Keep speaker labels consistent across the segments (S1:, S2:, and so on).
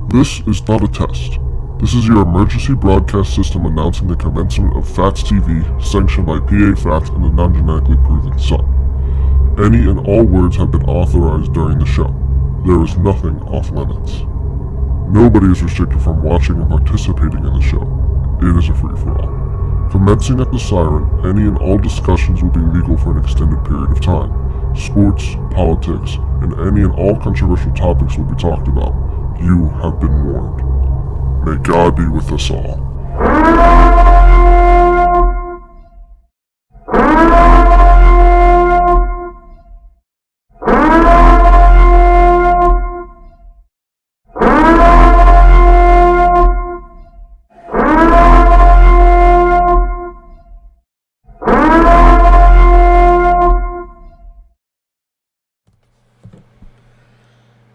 S1: This is not a test. This is your emergency broadcast system announcing the commencement of Phatts TV, sanctioned by PA Phatts and the non-genetically proven Sun. Any and all words have been authorized during the show. There is nothing off limits. Nobody is restricted from watching and participating in the show. It is a free-for-all. Commencing at the siren, any and all discussions will be legal for an extended period of time. Sports, politics, and any and all controversial topics will be talked about. You have been warned. May God be with us all.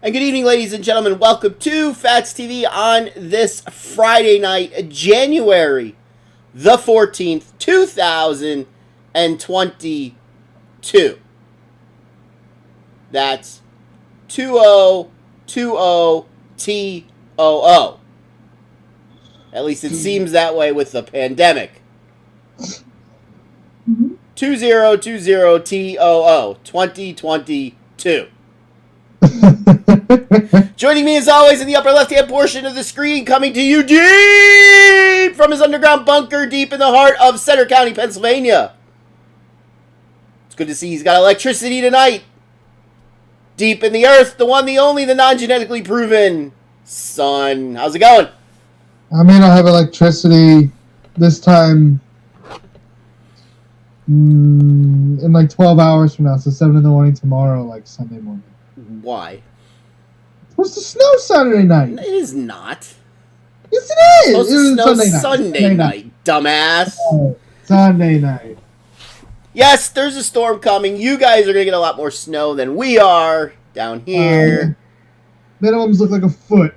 S2: And good evening, ladies and gentlemen. Welcome to Phatts TV on this Friday night, January the 14th, 2022. That's 2020TOO. At least it seems that way with the pandemic. 2020TOO, 2022. Joining me as always in the upper left-hand portion of the screen, coming to you deep from his underground bunker deep in the heart of Center County, Pennsylvania. It's good to see he's got electricity tonight. Deep in the earth, the one, the only, the non-genetically proven Sun. How's it going?
S3: I may not have electricity this time in like 12 hours from now, so 7 in the morning tomorrow, like Sunday morning.
S2: Why?
S3: It's supposed to snow Saturday night.
S2: It is not.
S3: Yes, it is.
S2: It's supposed to snow Sunday night, dumbass.
S3: Oh, Sunday night.
S2: Yes, there's a storm coming. You guys are going to get a lot more snow than we are down here.
S3: Minimums look like a foot.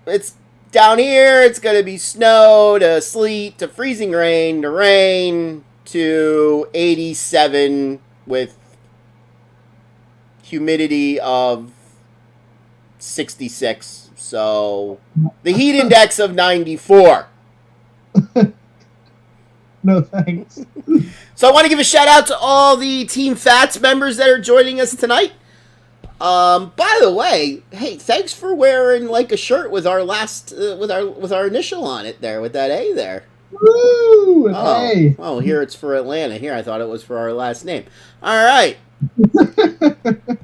S2: It's down here. It's going to be snow to sleet to freezing rain to rain to 87 with humidity of 66. So the heat index of 94.
S3: No thanks.
S2: So I want to give a shout out to all the Team Phatts members that are joining us tonight. By the way, hey, thanks for wearing like a shirt with our last with our initial on it there with that A there.
S3: Woo! Hey.
S2: Oh, here it's for Atlanta. Here I thought it was for our last name. All right.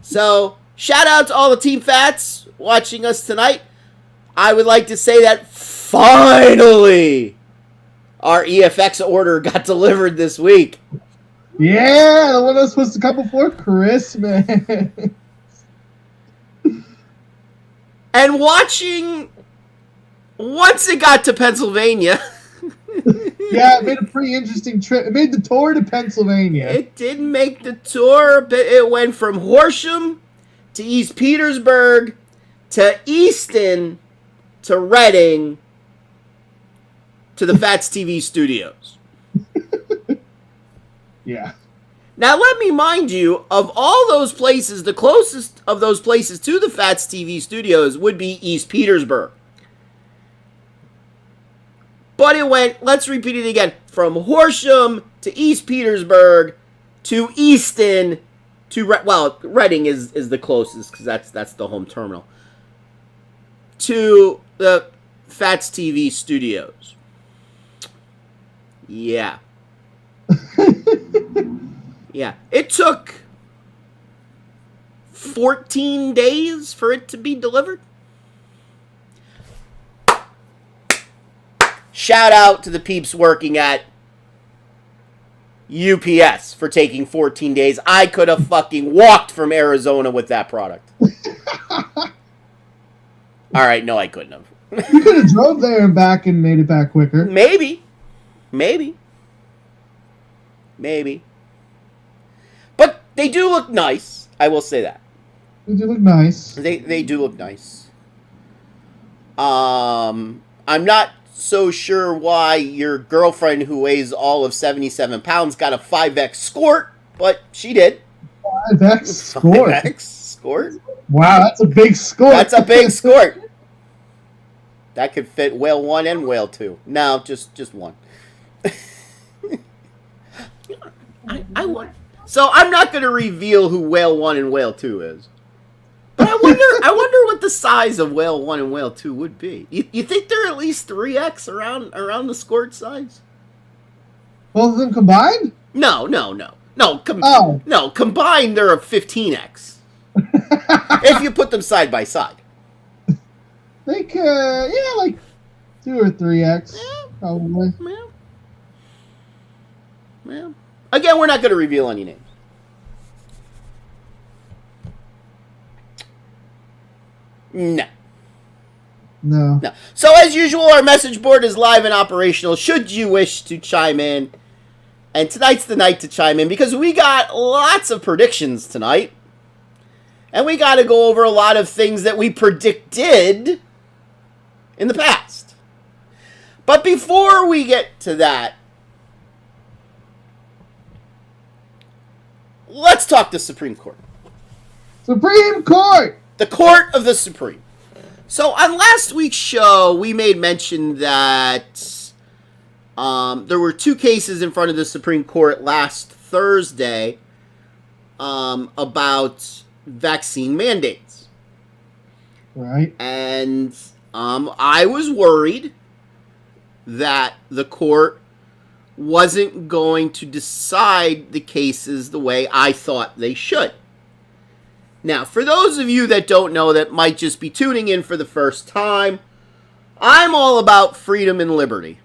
S2: So, shout out to all the Team Phatts watching us tonight. I would like to say that finally our EFX order got delivered this week.
S3: Yeah, the one that was supposed to come before Christmas.
S2: And watching, once it got to Pennsylvania...
S3: Yeah, it made a pretty interesting trip. It made the tour to Pennsylvania.
S2: It didn't make the tour, but it went from Horsham to East Petersburg to Easton to Reading to the Phatts TV studios.
S3: Yeah.
S2: Now, let me mind you, of all those places, the closest of those places to the Phatts TV studios would be East Petersburg. But it went, let's repeat it again, from Horsham to East Petersburg to Easton to, Reading is the closest because that's the home terminal, to the Phatts TV studios. Yeah. Yeah. It took 14 days for it to be delivered. Shout out to the peeps working at UPS for taking 14 days. I could have fucking walked from Arizona with that product. All right, no, I couldn't have.
S3: You could have drove there and back and made it back quicker.
S2: Maybe. But they do look nice. I will say that.
S3: They do look nice.
S2: They do look nice. I'm not so sure why your girlfriend who weighs all of 77 pounds got a 5X skort, but she did.
S3: 5X skort?
S2: 5X skort?
S3: Wow, that's a big skort.
S2: That's a big skort. That could fit whale 1 and whale 2. No, just one. I want. So I'm not going to reveal who whale 1 and whale 2 is. But I wonder what the size of whale 1 and whale 2 would be. You think they're at least 3x around the squirt size?
S3: Both of them combined?
S2: No.
S3: Oh.
S2: No, combined they're a 15x. If you put them side by side.
S3: Like 2 or 3x, probably.
S2: Yeah. Again, we're not going to reveal any names. No. So as usual, our message board is live and operational should you wish to chime in. And tonight's the night to chime in because we got lots of predictions tonight. And we got to go over a lot of things that we predicted in the past. But before we get to that, let's talk the Supreme Court.
S3: Supreme Court!
S2: The Court of the Supreme. So on last week's show, we made mention that there were 2 cases in front of the Supreme Court last Thursday about vaccine mandates.
S3: Right.
S2: And I was worried that the court wasn't going to decide the cases the way I thought they should. Now, for those of you that don't know, that might just be tuning in for the first time, I'm all about freedom and liberty.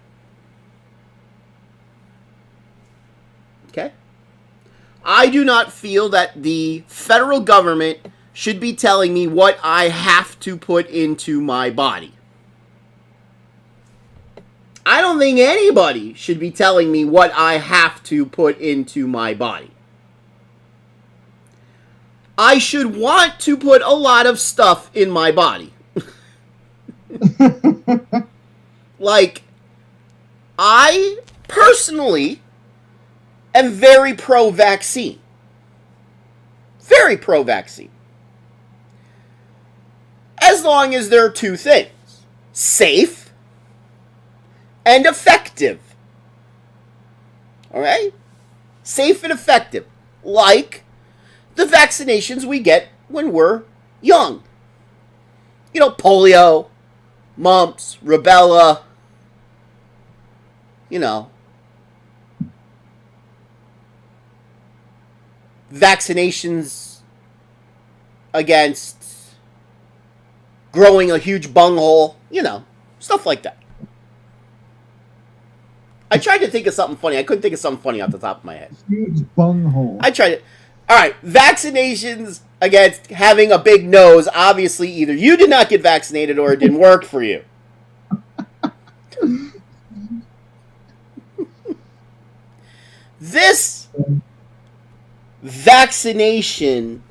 S2: Okay? I do not feel that the federal government should be telling me what I have to put into my body. I don't think anybody should be telling me what I have to put into my body. I should want to put a lot of stuff in my body. Like, I personally am very pro-vaccine. Very pro-vaccine. As long as there are 2 things. Safe and effective. Alright? Safe and effective. Like the vaccinations we get when we're young. You know, polio, mumps, rubella, you know. Vaccinations against growing a huge bunghole, you know, stuff like that. I tried to think of something funny. I couldn't think of something funny off the top of my head.
S3: Huge bunghole.
S2: I tried it. All right, vaccinations against having a big nose. Obviously, either you did not get vaccinated or it didn't work for you. This vaccination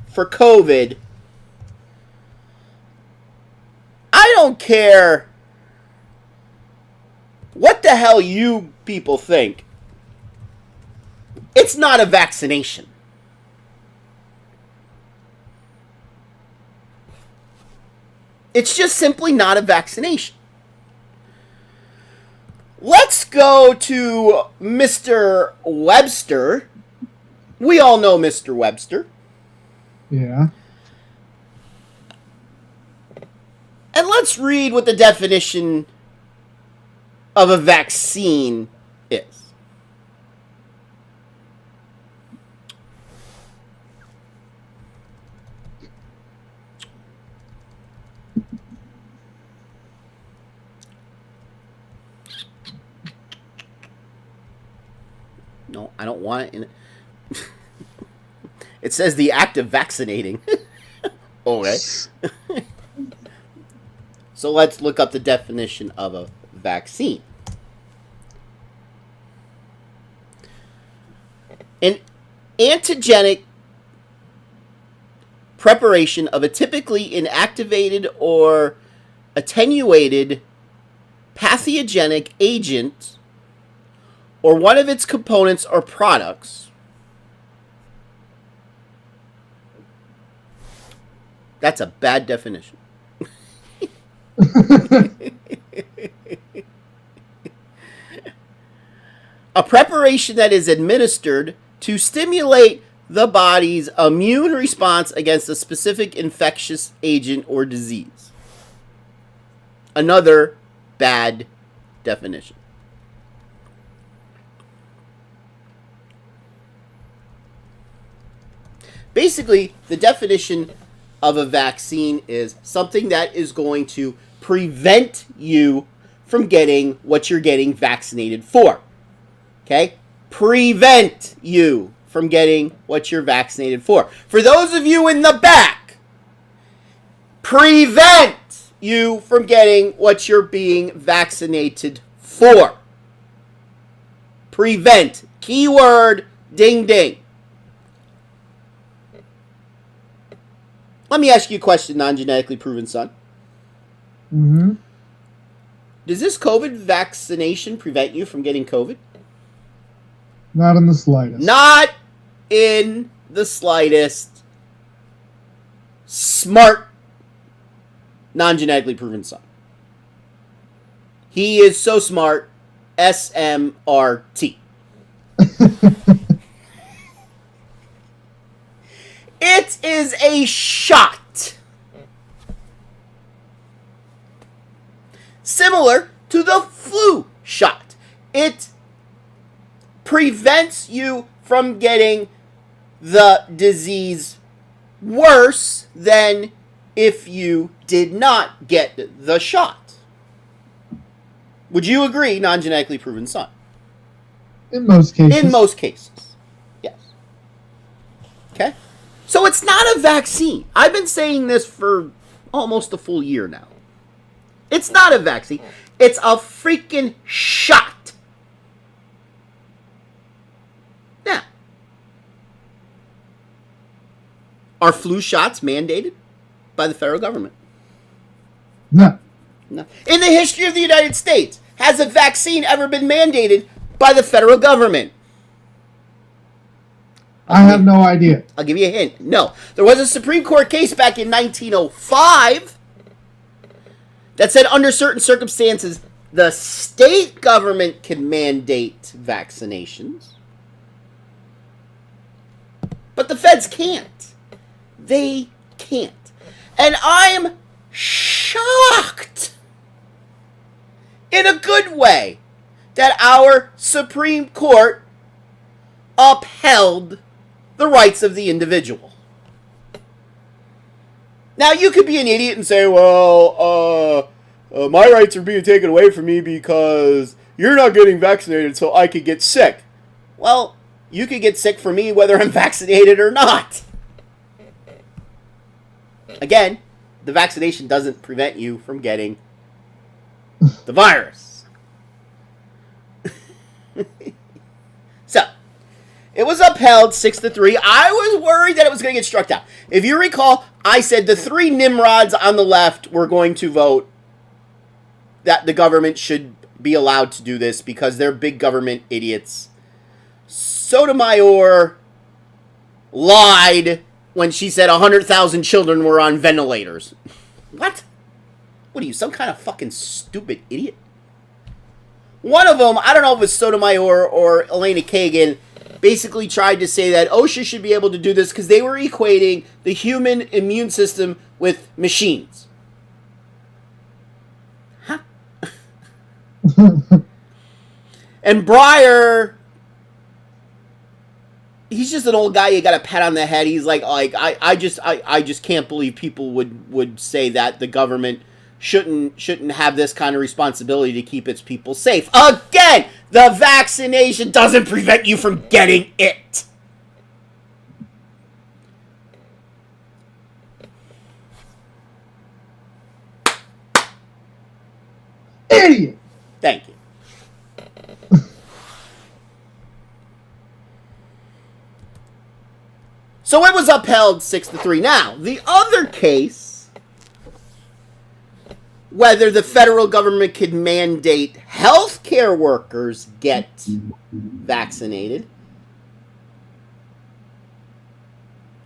S2: for COVID, I don't care what the hell you people think. It's not a vaccination. It's just simply not a vaccination. Let's go to Mr. Webster. We all know Mr. Webster.
S3: Yeah.
S2: And let's read what the definition of a vaccine is. No, I don't want it in it. It says the act of vaccinating. Okay. So let's look up the definition of a vaccine. An antigenic preparation of a typically inactivated or attenuated pathogenic agent or one of its components or products. That's a bad definition. A preparation that is administered to stimulate the body's immune response against a specific infectious agent or disease. Another bad definition. Basically, the definition of a vaccine is something that is going to prevent you from getting what you're getting vaccinated for. Okay? Prevent you from getting what you're vaccinated for. For those of you in the back, prevent you from getting what you're being vaccinated for. Prevent. Keyword, ding ding. Let me ask you a question, non-genetically proven son.
S3: Mm-hmm.
S2: Does this COVID vaccination prevent you from getting COVID?
S3: Not in the slightest.
S2: Not in the slightest. Smart, non-genetically proven son. He is so smart. SMRT. It is a shot. Similar to the flu shot. It prevents you from getting the disease worse than if you did not get the shot. Would you agree, non-genetically proven son?
S3: In most cases.
S2: In most cases. Yes. Okay? So it's not a vaccine. I've been saying this for almost a full year now. It's not a vaccine. It's a freaking shot. Now, are flu shots mandated by the federal government?
S3: No.
S2: No. In the history of the United States, has a vaccine ever been mandated by the federal government?
S3: I have no idea.
S2: I'll give you a hint. No. There was a Supreme Court case back in 1905 that said under certain circumstances, the state government can mandate vaccinations. But the feds can't. They can't. And I'm shocked, in a good way, that our Supreme Court upheld the rights of the individual. Now, you could be an idiot and say, well, my rights are being taken away from me because you're not getting vaccinated so I could get sick. Well, you could get sick for me whether I'm vaccinated or not. Again, the vaccination doesn't prevent you from getting the virus. So, it was upheld 6-3. I was worried that it was going to get struck down. If you recall, I said the three Nimrods on the left were going to vote that the government should be allowed to do this because they're big government idiots. Sotomayor lied when she said 100,000 children were on ventilators. What? What are you, some kind of fucking stupid idiot? One of them, I don't know if it was Sotomayor or Elena Kagan, basically tried to say that OSHA should be able to do this because they were equating the human immune system with machines. Huh? And Breyer, he's just an old guy you got to pat on the head. He's like I just can't believe people would say that the government shouldn't have this kind of responsibility to keep its people safe. Again, the vaccination doesn't prevent you from getting it.
S3: Idiot!
S2: Thank you. So it was upheld 6-3. Now, the other case, whether the federal government could mandate healthcare workers get vaccinated,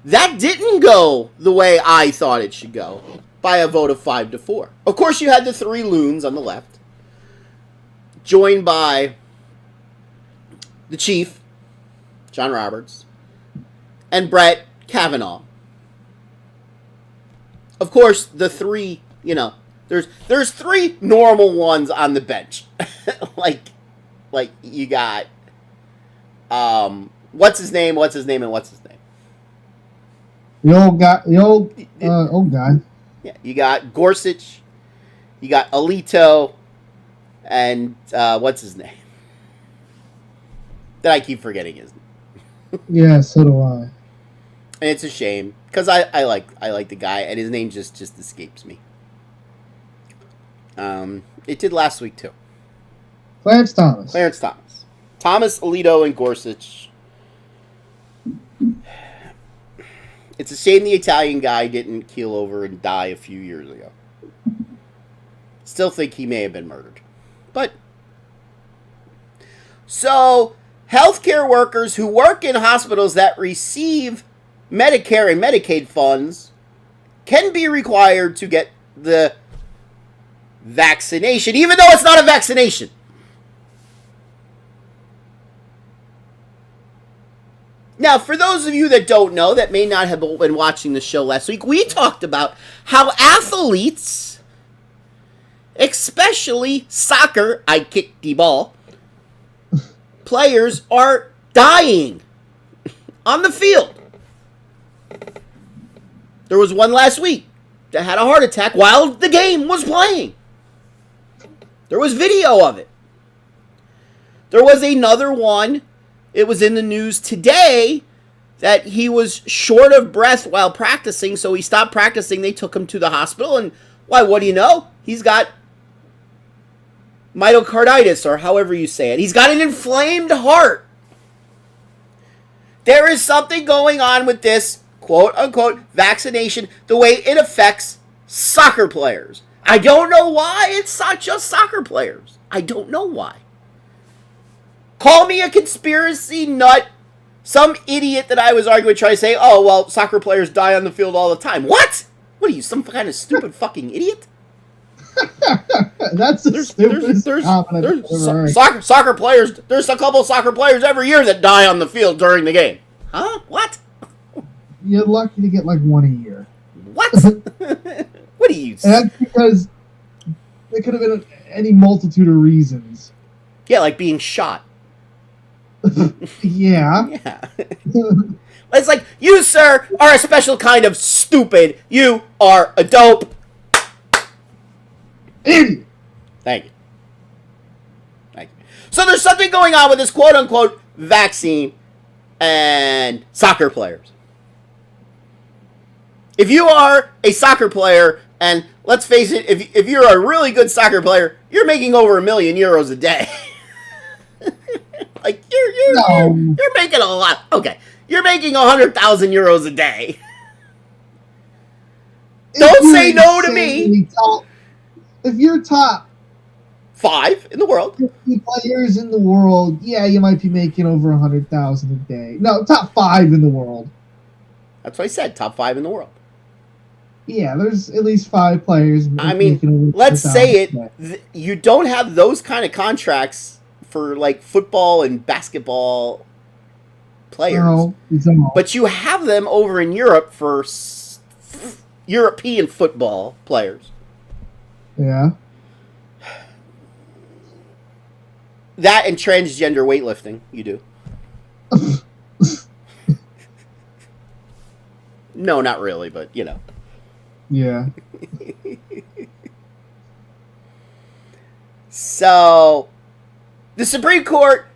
S2: That didn't go the way I thought it should go by a vote of 5-4. Of course, you had the three loons on the left, joined by the chief, John Roberts, and Brett Kavanaugh. Of course, the three, there's three normal ones on the bench. like you got, what's his name, and what's his name?
S3: The old guy.
S2: Yeah, you got Gorsuch, you got Alito, and what's his name? That I keep forgetting his name.
S3: Yeah, so do I.
S2: And it's a shame because I like the guy, and his name just escapes me. It did last week too.
S3: Clarence Thomas.
S2: Thomas, Alito, and Gorsuch. It's a shame the Italian guy didn't keel over and die a few years ago. Still think he may have been murdered. But, so, healthcare workers who work in hospitals that receive Medicare and Medicaid funds can be required to get the vaccination, even though it's not a vaccination. Now, for those of you that don't know, that may not have been watching the show last week, we talked about how athletes, especially soccer, I kicked the ball, players are dying on the field. There was one last week that had a heart attack while the game was playing. There was video of it. There was another one. It was in the news today that he was short of breath while practicing, so he stopped practicing. They took him to the hospital, and why, what do you know? He's got myocarditis, or however you say it. He's got an inflamed heart. There is something going on with this quote-unquote vaccination, the way it affects soccer players. I don't know why it's not just soccer players. I don't know why. Call me a conspiracy nut, some idiot that I was arguing with, try to say, oh, well, soccer players die on the field all the time. What? What are you, some kind of stupid fucking idiot?
S3: That's the stupidest comment I've ever heard.
S2: Soccer players, there's a couple soccer players every year that die on the field during the game. Huh? What?
S3: You're lucky to get like one a year.
S2: What? What are you?
S3: And that's because there could have been any multitude of reasons.
S2: Yeah, like being shot.
S3: Yeah.
S2: Yeah. It's like, you, sir, are a special kind of stupid. You are a dope.
S3: Idiot.
S2: Thank you. So there's something going on with this quote-unquote vaccine and soccer players. If you are a soccer player, and let's face it, if you're a really good soccer player, you're making over €1 million a day. Like, you're making a lot. Okay, you're making €100,000 a day. Don't say no to me.
S3: If you're top
S2: 5 in the world,
S3: 50 players in the world, yeah, you might be making over 100,000 a day. No, top 5 in the world.
S2: That's what I said. Top 5 in the world.
S3: Yeah, there's at least 5 players.
S2: I mean, let's say it. You don't have those kind of contracts for like football and basketball players,
S3: no.
S2: But you have them over in Europe for European football players.
S3: Yeah.
S2: That and transgender weightlifting, you do. No, not really, but you know.
S3: Yeah.
S2: So, the Supreme Court,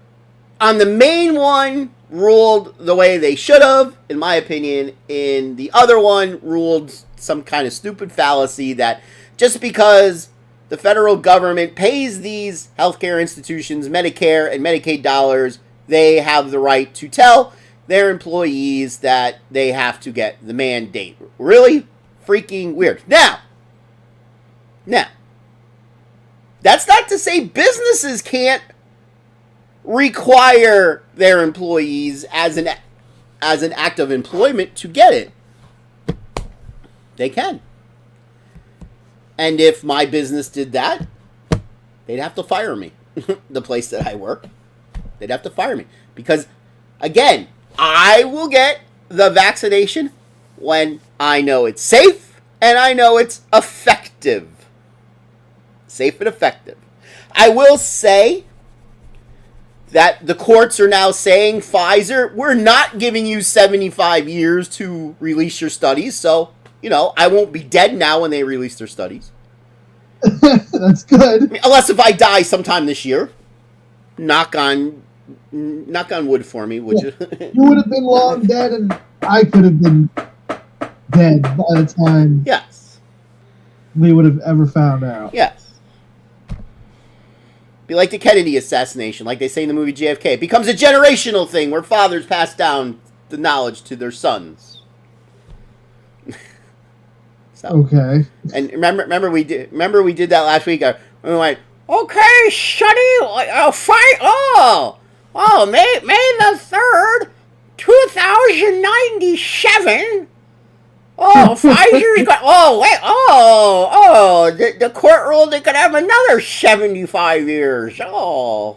S2: on the main one, ruled the way they should have, in my opinion. In the other one, ruled some kind of stupid fallacy that just because the federal government pays these healthcare institutions Medicare and Medicaid dollars, they have the right to tell their employees that they have to get the mandate. Really freaking weird. Now, that's not to say businesses can't require their employees as an as an act of employment to get it, they can. And if my business did that, they'd have to fire me. The place that I work, they'd have to fire me. Because, again, I will get the vaccination when I know it's safe and I know it's effective. Safe and effective. I will say that the courts are now saying, Pfizer, we're not giving you 75 years to release your studies, so, I won't be dead now when they release their studies.
S3: That's good.
S2: I mean, unless if I die sometime this year. Knock on wood for me, would you?
S3: You would have been long dead, and I could have been dead by the time
S2: Yes.
S3: we would have ever found out.
S2: Yes. Be like the Kennedy assassination, like they say in the movie JFK. It becomes a generational thing where fathers pass down the knowledge to their sons. So,
S3: Okay.
S2: and remember we did that last week. We went, okay, Sonny, fight. May the 3rd, 2097. Pfizer's got. The court ruled they could have another 75 years.
S3: You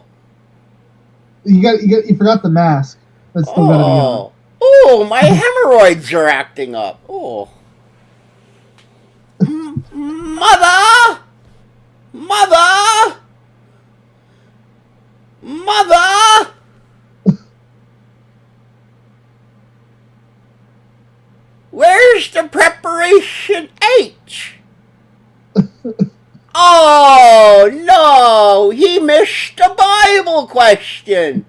S3: forgot the mask. That's still gotta be on.
S2: Oh, my hemorrhoids are acting up. Oh. Mother! Where's the preparation H? Oh, no! He missed the Bible question!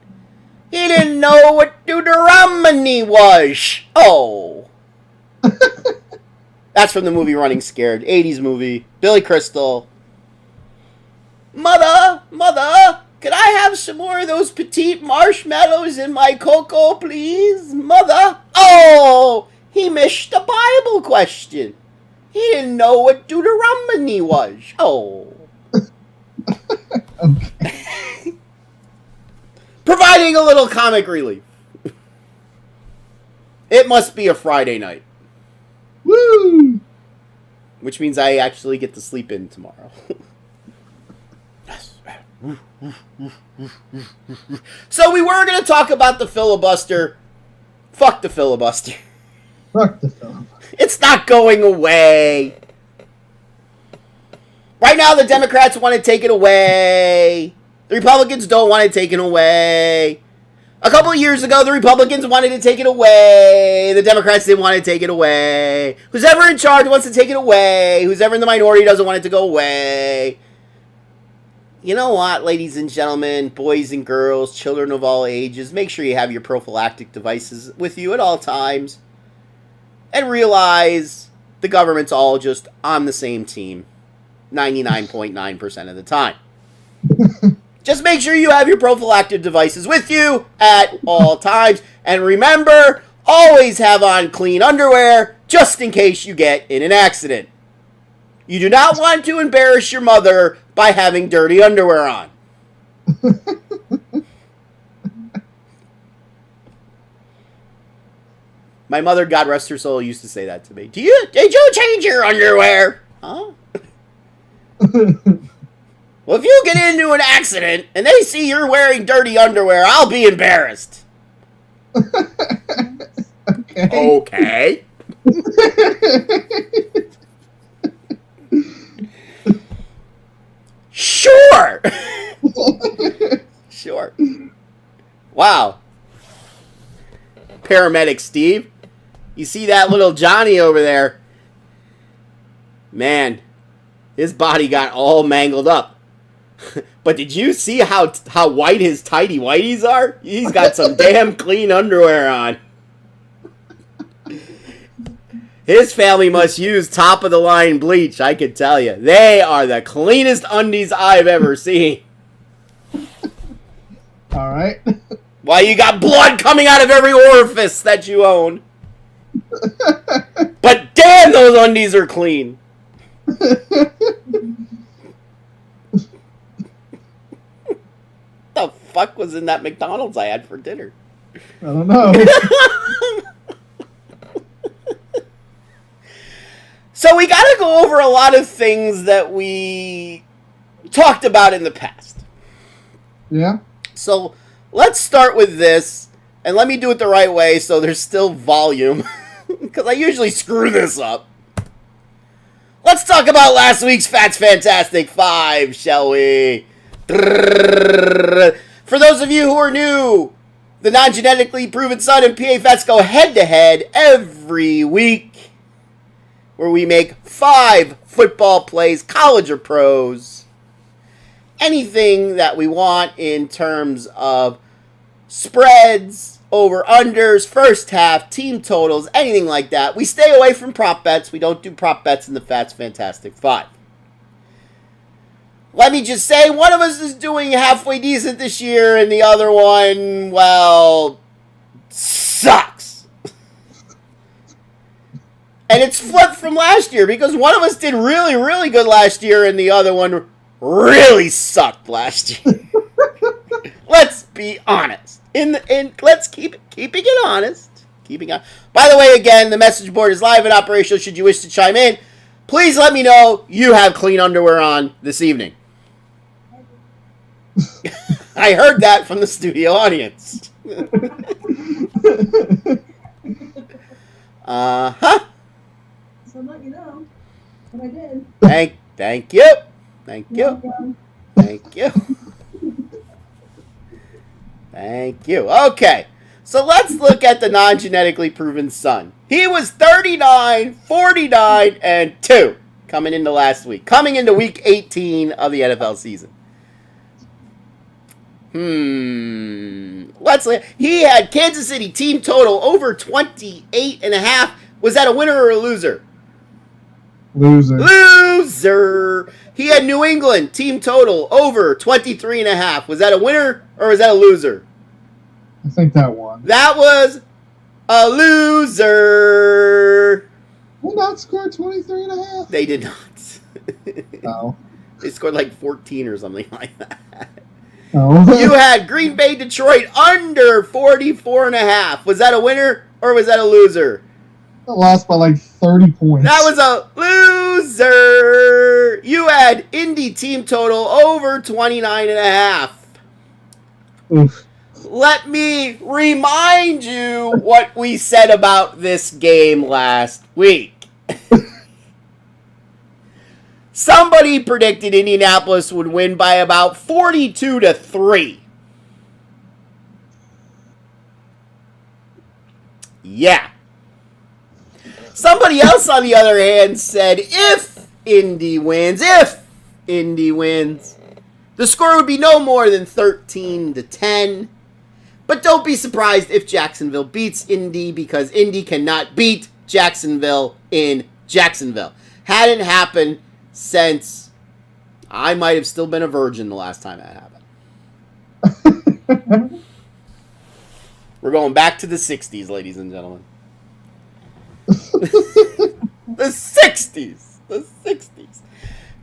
S2: He didn't know what Deuteronomy was! Oh. That's from the movie Running Scared. 80s movie. Billy Crystal. Mother, could I have some more of those petite marshmallows in my cocoa, please? Mother? Oh, he missed the Bible question. He didn't know what Deuteronomy was. Oh.
S3: Okay.
S2: Providing a little comic relief. It must be a Friday night.
S3: Woo!
S2: Which means I actually get to sleep in tomorrow. Yes. So we were going to talk about the filibuster. Fuck the filibuster.
S3: Fuck the film.
S2: It's not going away. Right now, the Democrats want to take it away. The Republicans don't want it taken away. A couple of years ago, the Republicans wanted to take it away. The Democrats didn't want to take it away. Who's ever in charge wants to take it away. Who's ever in the minority doesn't want it to go away. You know what, ladies and gentlemen, boys and girls, children of all ages, make sure you have your prophylactic devices with you at all times. And realize the government's all just on the same team 99.9% of the time. Just make sure you have your prophylactic devices with you at all times. And remember, always have on clean underwear just in case you get in an accident. You do not want to embarrass your mother by having dirty underwear on. My mother, God rest her soul, used to say that to me. Did you change your underwear? Huh? Well, if you get into an accident and they see you're wearing dirty underwear, I'll be embarrassed. Okay. Sure. Sure. Wow. Paramedic Steve. You see that little Johnny over there? Man, his body got all mangled up. But did you see how white his tighty whities are? He's got some damn clean underwear on. His family must use top of the line bleach, I can tell you. They are the cleanest undies I've ever seen.
S3: All right.
S2: Why, you got blood coming out of every orifice that you own. But damn, those undies are clean. The fuck was in that McDonald's I had for dinner?
S3: I don't know.
S2: So we got to go over a lot of things that we talked about in the past.
S3: Yeah.
S2: So let's start with this, and let me do it the right way so there's still volume, because I usually screw this up. Let's talk about last week's Phatts Fantastic 5, shall we? For those of you who are new, the non-genetically proven son and PA Phatts go head-to-head every week, where we make 5 football plays, college or pros. Anything that we want in terms of spreads, over-unders, first half, team totals, anything like that. We stay away from prop bets. We don't do prop bets in the Phatts Fantastic 5. Let me just say, one of us is doing halfway decent this year, and the other one, well, sucks. And it's flipped from last year, because one of us did really, really good last year, and the other one really sucked last year. Let's be honest. Let's keeping it honest. By the way, again, the message board is live and operational. Should you wish to chime in, please let me know you have clean underwear on this evening. I heard that from the studio audience. Uh-huh.
S4: So I'll let you know what I did.
S2: Thank you. Thank you. Thank you. Thank you. Okay. So let's look at the non-genetically proven son. He was 39, 49, and 2 coming into last week. Coming into week 18 of the NFL season. He had Kansas City team total over 28.5. Was that a winner or a loser? Loser. He had New England team total over 23.5. Was that a winner or was that a loser?
S3: I think that won.
S2: That was a loser.
S3: Did not score 23.5?
S2: They did not.
S3: No.
S2: They scored like 14 or something like that.
S3: Oh.
S2: You had Green Bay, Detroit under 44.5. Was that a winner or was that a loser?
S3: It lost by like 30 points.
S2: That was a loser. You had Indy team total over 29.5.
S3: Oof.
S2: Let me remind you what we said about this game last week. Somebody predicted Indianapolis would win by about 42-3. Yeah. Somebody else, on the other hand, said if Indy wins, the score would be no more than 13-10. But don't be surprised if Jacksonville beats Indy, because Indy cannot beat Jacksonville in Jacksonville. Hadn't happened since I might have still been a virgin the last time that happened. We're going back to the 60s, ladies and gentlemen. The 60s. The 60s.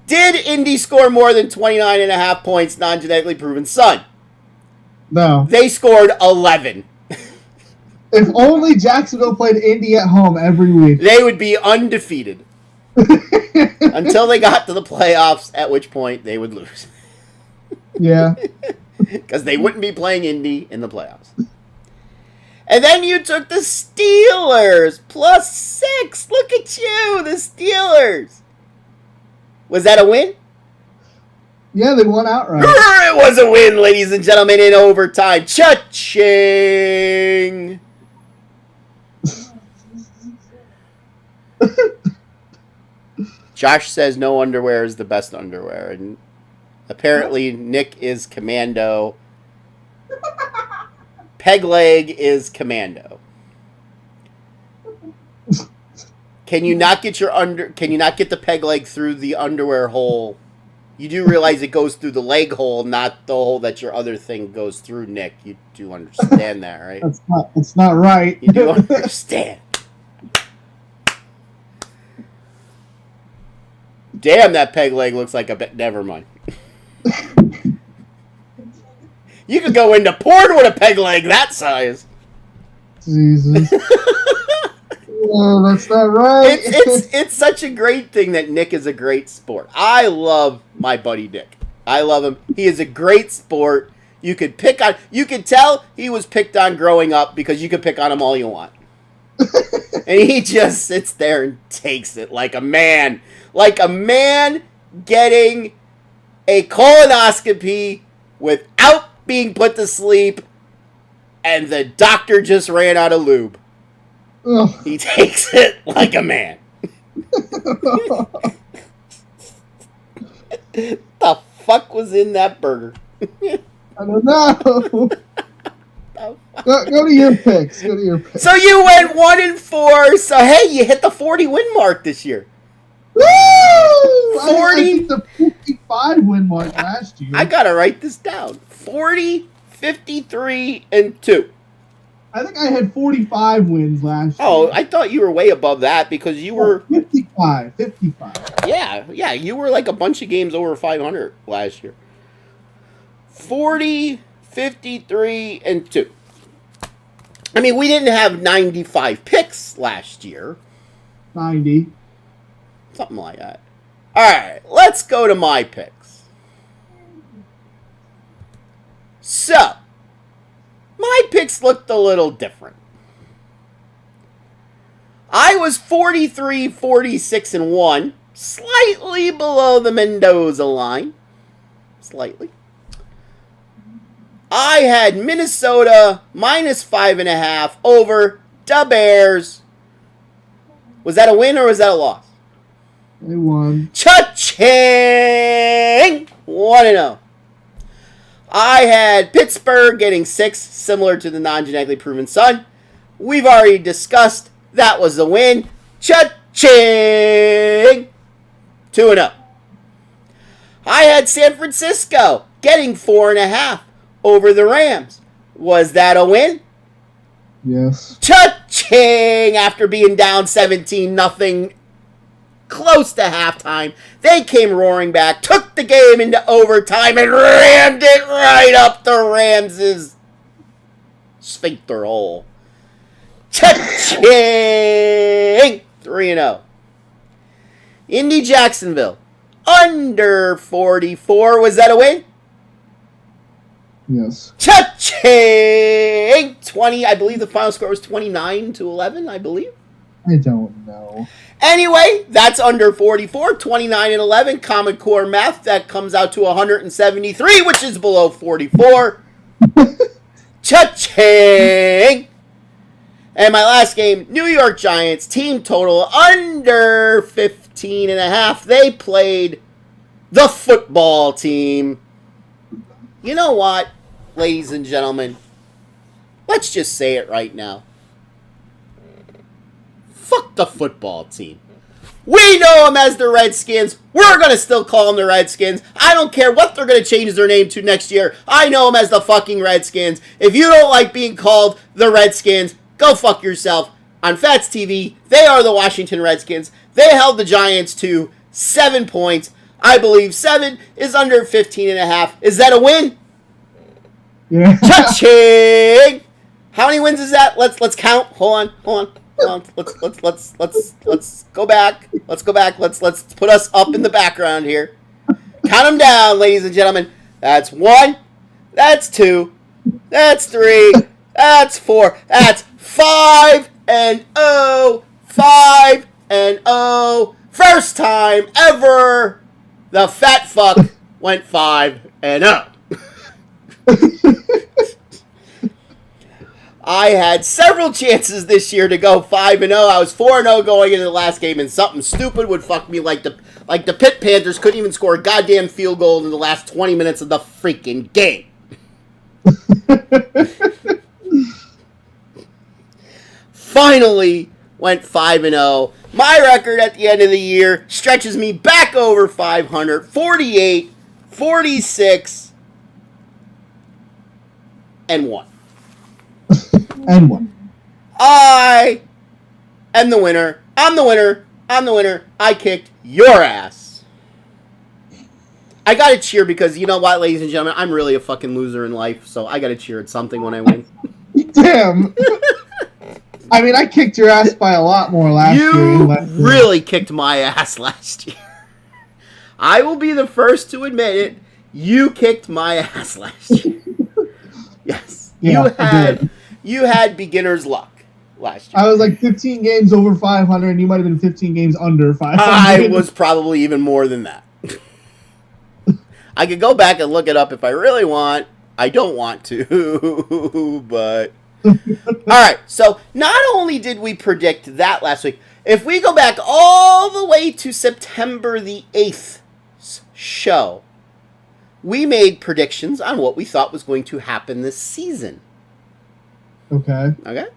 S2: Did Indy score more than 29.5 points, non-genetically proven son?
S3: No.
S2: They scored 11.
S3: If only Jacksonville played Indy at home every week.
S2: They would be undefeated. Until they got to the playoffs, at which point they would lose.
S3: Yeah.
S2: Because they wouldn't be playing Indy in the playoffs. And then you took the Steelers, +6. Look at you, the Steelers. Was that a win?
S3: Yeah, they won outright.
S2: It was a win, ladies and gentlemen, in overtime. Cha-ching! Josh says no underwear is the best underwear, and apparently Nick is commando. Peg leg is commando. Can you not get the peg leg through the underwear hole? You do realize it goes through the leg hole, not the hole that your other thing goes through, Nick. You do understand that, right?
S3: That's not right.
S2: You do understand. Damn, that peg leg looks like a bit. Never mind. You could go into porn with a peg leg that size.
S3: Jesus. Oh, that's not right.
S2: It's such a great thing that Nick is a great sport. I love my buddy Nick. I love him. He is a great sport. You could tell he was picked on growing up because you could pick on him all you want. And he just sits there and takes it like a man. Like a man getting a colonoscopy without being put to sleep and the doctor just ran out of lube.
S3: Ugh.
S2: He takes it like a man. The fuck was in that burger?
S3: I don't know. Go to your picks.
S2: So you went 1-4. So hey, you hit the 40 win mark this year.
S3: Woo!
S2: 40.
S3: I hit the 55 win mark last year.
S2: I gotta write this down. 40, 53, and 2.
S3: I think I had 45 wins last year.
S2: Oh, I thought you were way above that because you were
S3: 55.
S2: Yeah, you were like a bunch of games over 500 last year. 40, 53, and 2. I mean, we didn't have 95 picks last year.
S3: 90.
S2: Something like that. Alright, let's go to my picks. So, my picks looked a little different. I was 43, 46, and 1. Slightly below the Mendoza line. Slightly. I had Minnesota minus 5.5 over the Bears. Was that a win or was that a loss?
S3: They won.
S2: Cha-ching! 1-0. I had Pittsburgh getting 6, similar to the non-genetically proven son. We've already discussed that was the win. Cha-ching! 2-0. I had San Francisco getting 4.5 over the Rams. Was that a win?
S3: Yes.
S2: Cha-ching! After being down 17-0, close to halftime, they came roaring back, took the game into overtime, and rammed it right up the Rams' sphincter hole. Cha-ching! 3-0. Indy Jacksonville, under 44. Was that a win?
S3: Yes.
S2: Cha-ching! 20, I believe the final score was 29-11, I believe.
S3: I don't know.
S2: Anyway, that's under 44, 29 and 11, Common Core math. That comes out to 173, which is below 44. Cha-ching! And my last game, New York Giants, team total under 15.5. They played the football team. You know what, ladies and gentlemen? Let's just say it right now. Fuck the football team. We know them as the Redskins. We're going to still call them the Redskins. I don't care what they're going to change their name to next year. I know them as the fucking Redskins. If you don't like being called the Redskins, go fuck yourself. On Phatts TV, they are the Washington Redskins. They held the Giants to 7 points. I believe 7 is under 15.5. Is that a win?
S3: Yeah.
S2: Cha-ching! How many wins is that? Let's count. Hold on. Let's go back. Let's put us up in the background here. Count them down, ladies and gentlemen. That's 1. That's 2. That's 3. That's 4. That's 5-0. 5-0. First time ever the fat fuck went 5-0. I had several chances this year to go 5-0. I was 4-0 going into the last game, and something stupid would fuck me like the Pitt Panthers couldn't even score a goddamn field goal in the last 20 minutes of the freaking game. Finally went 5-0. My record at the end of the year stretches me back over 500, 48, 46, and 1.
S3: And 1.
S2: I am the winner. I'm the winner. I kicked your ass. I gotta cheer because you know what, ladies and gentlemen, I'm really a fucking loser in life, so I gotta cheer at something when I win.
S3: Damn. I mean, I kicked your ass by a lot more last year.
S2: You really kicked my ass last year. I will be the first to admit it. You kicked my ass last year. Yes.
S3: Yeah,
S2: you had beginner's luck last year.
S3: I was like 15 games over 500, and you might have been 15 games under 500.
S2: I was probably even more than that. I could go back and look it up if I really want. I don't want to, but... Alright, so not only did we predict that last week, if we go back all the way to September the 8th show, we made predictions on what we thought was going to happen this season.
S3: Okay.
S2: Okay?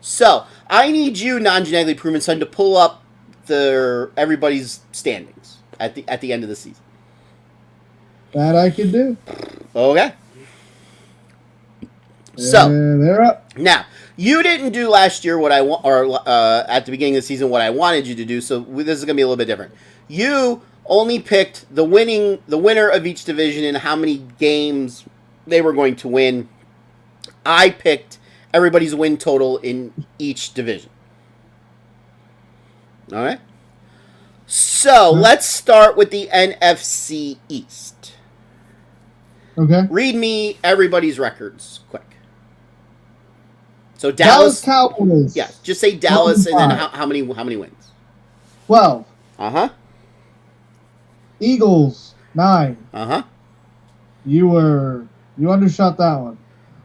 S2: So, I need you, non-genetically proven son, to pull up everybody's standings at the end of the season.
S3: That I can do.
S2: Okay. So
S3: they're up.
S2: Now, you didn't do last year what I want, or at the beginning of the season what I wanted you to do. So this is going to be a little bit different. You only picked the winner of each division and how many games they were going to win. I picked everybody's win total in each division. All right. So let's start with the NFC East.
S3: Okay.
S2: Read me everybody's records quick. So
S3: Dallas Cowboys.
S2: Yes, just say Dallas and then how many wins?
S3: 12.
S2: Uh-huh.
S3: Eagles 9.
S2: Uh-huh.
S3: You undershot that one.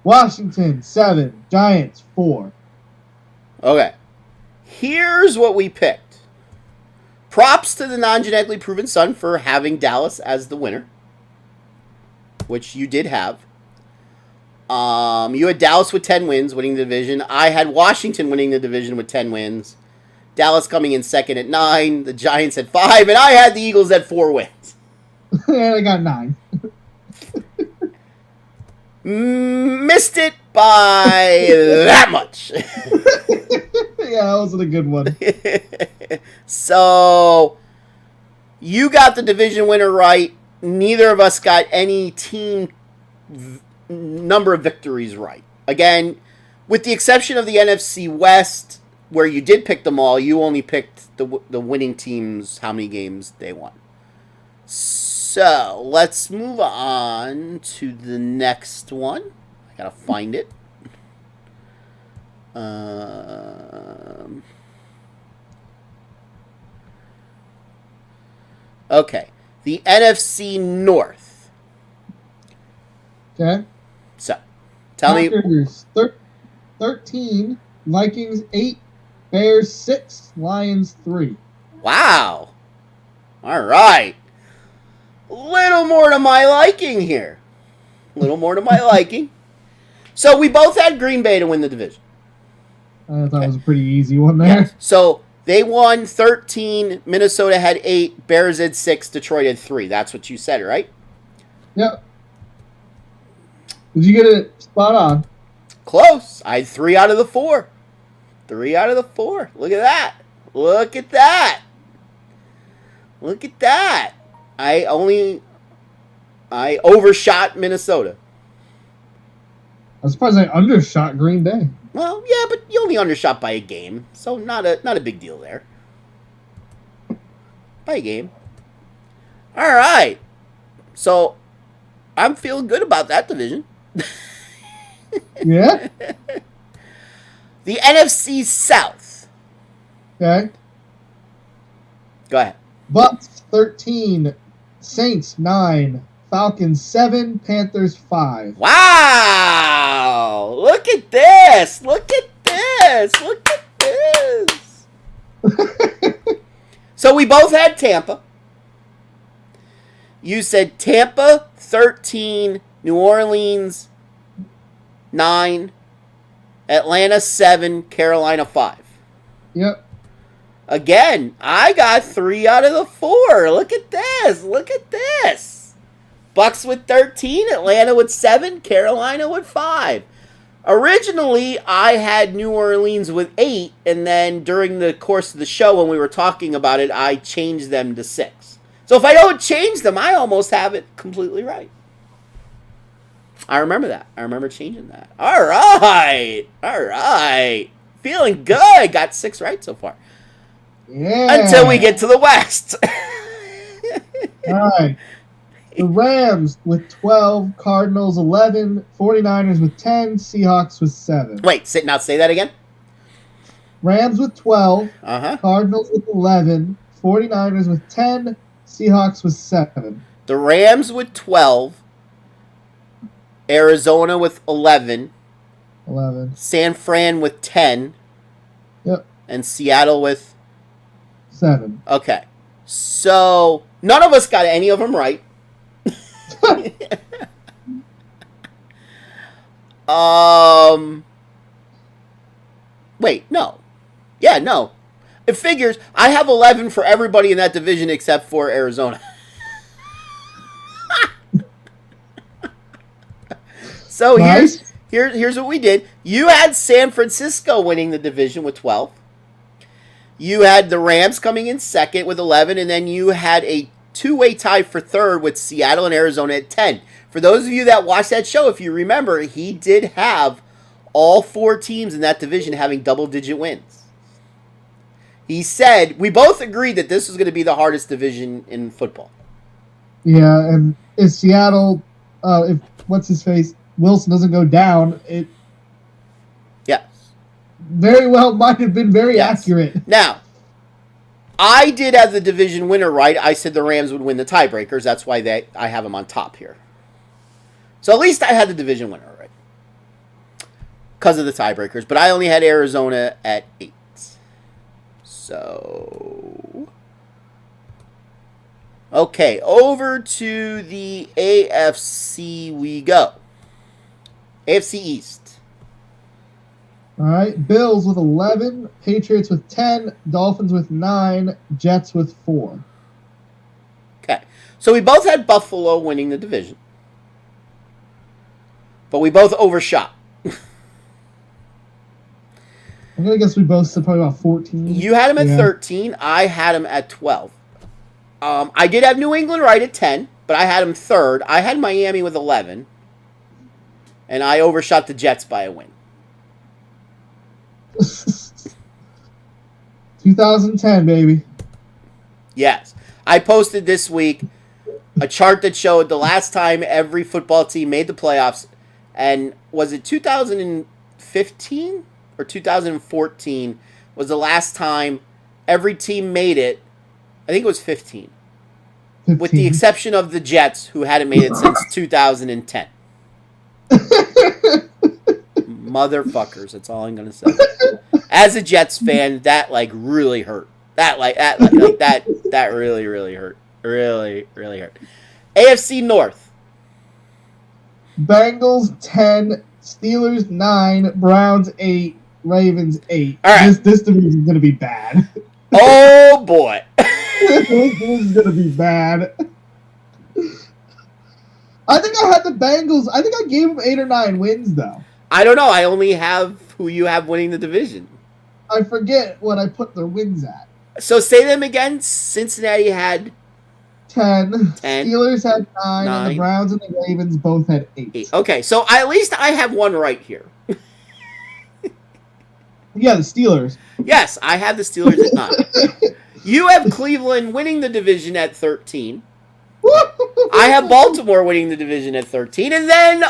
S3: Washington 7. Giants 4.
S2: Okay. Here's what we picked. Props to the non-genetically proven son for having Dallas as the winner, which you did have. You had Dallas with 10 wins, winning the division. I had Washington winning the division with 10 wins. Dallas coming in second at 9. The Giants at 5. And I had the Eagles at 4 wins.
S3: And I got 9.
S2: Missed it by that much.
S3: Yeah, that wasn't a good one.
S2: So, you got the division winner right. Neither of us got any team number of victories right. Again, with the exception of the NFC West, where you did pick them all, you only picked the winning teams, how many games they won. So, let's move on to the next one. I gotta find it. Okay. The NFC North.
S3: Okay.
S2: So, tell me.
S3: Packers 13, Vikings 8, Bears 6, Lions 3.
S2: Wow. All right. Little more to my liking here. Little more to my liking. So, we both had Green Bay to win the division.
S3: I thought it was a pretty easy one there.
S2: Yeah. So, they won 13, Minnesota had 8, Bears had 6, Detroit had 3. That's what you said, right?
S3: Yep. Did you get it spot on?
S2: Close. I had 3 out of the 4. 3 out of the 4. Look at that. Look at that. Look at that. I overshot Minnesota.
S3: I'm surprised I undershot Green Bay.
S2: Well, yeah, but you only undershot by a game, so not a big deal there. By a game. All right. So, I'm feeling good about that division.
S3: Yeah?
S2: The NFC South.
S3: Okay.
S2: Go ahead.
S3: Bucks 13, Saints 9, Falcons 7, Panthers 5.
S2: Wow! Look at this! Look at this! Look at this! So we both had Tampa. You said Tampa 13, New Orleans 9, Atlanta 7, Carolina 5.
S3: Yep.
S2: Again, I got 3 out of the 4. Look at this. Look at this. Bucks with 13, Atlanta with 7, Carolina with 5. Originally, I had New Orleans with 8, and then during the course of the show when we were talking about it, I changed them to 6. So if I don't change them, I almost have it completely right. I remember that. I remember changing that. All right. All right. Feeling good. Got 6 right so far.
S3: Yeah.
S2: Until we get to the West.
S3: All right. The Rams with 12, Cardinals 11, 49ers with 10, Seahawks with 7.
S2: Wait, say that again.
S3: Rams with 12,
S2: Uh-huh.
S3: Cardinals with 11, 49ers with 10, Seahawks with 7.
S2: The Rams with 12, Arizona with 11,
S3: 11.
S2: San Fran with 10,
S3: Yep.
S2: and Seattle with...
S3: 7.
S2: Okay. So, none of us got any of them right. Wait, no. Yeah, no. It figures I have 11 for everybody in that division except for Arizona. So
S3: Nice.
S2: here's what we did. You had San Francisco winning the division with 12. You had the Rams coming in second with 11, and then you had a two-way tie for third with Seattle and Arizona at 10. For those of you that watched that show, if you remember, he did have all 4 teams in that division having double-digit wins. He said, we both agreed that this was going to be the hardest division in football.
S3: Yeah, and if Seattle, if what's-his-face, Wilson doesn't go down, it
S2: Yes.
S3: very well might have been very
S2: Yes.
S3: accurate.
S2: Now, I did have the division winner right. I said the Rams would win the tiebreakers. That's why I have them on top here. So at least I had the division winner right. Because of the tiebreakers. But I only had Arizona at 8. So... Okay, over to the AFC we go. AFC East.
S3: All right, Bills with 11, Patriots with 10, Dolphins with 9, Jets with 4.
S2: Okay, so we both had Buffalo winning the division. But we both overshot.
S3: I'm going to guess we both said probably about 14.
S2: You had him at 13. I had him at 12. I did have New England right at 10, but I had him third. I had Miami with 11. And I overshot the Jets by a win.
S3: 2010, baby.
S2: Yes. I posted this week a chart that showed the last time every football team made the playoffs. And was it 2015 or 2014 was the last time every team made it? I think it was 15.
S3: 15.
S2: With the exception of the Jets, who hadn't made it since 2010. Motherfuckers, that's all I'm gonna say. As a Jets fan, that really hurt. That really hurt. Really hurt. AFC North.
S3: Bengals 10, Steelers 9, Browns 8, Ravens 8.
S2: All right.
S3: This division is going to be bad.
S2: Oh boy.
S3: This is going to be bad. I think I had the Bengals. I think I gave them 8 or 9 wins, though.
S2: I don't know. I only have who you have winning the division.
S3: I forget what I put their wins at.
S2: So say them again. Cincinnati had
S3: 10.
S2: 10.
S3: Steelers had 9, and
S2: 9.
S3: the Browns and the Ravens both had 8.
S2: Okay, so at least I have one right here.
S3: Yeah, the Steelers.
S2: Yes, I have the Steelers at 9. You have Cleveland winning the division at 13. I have Baltimore winning the division at 13. And then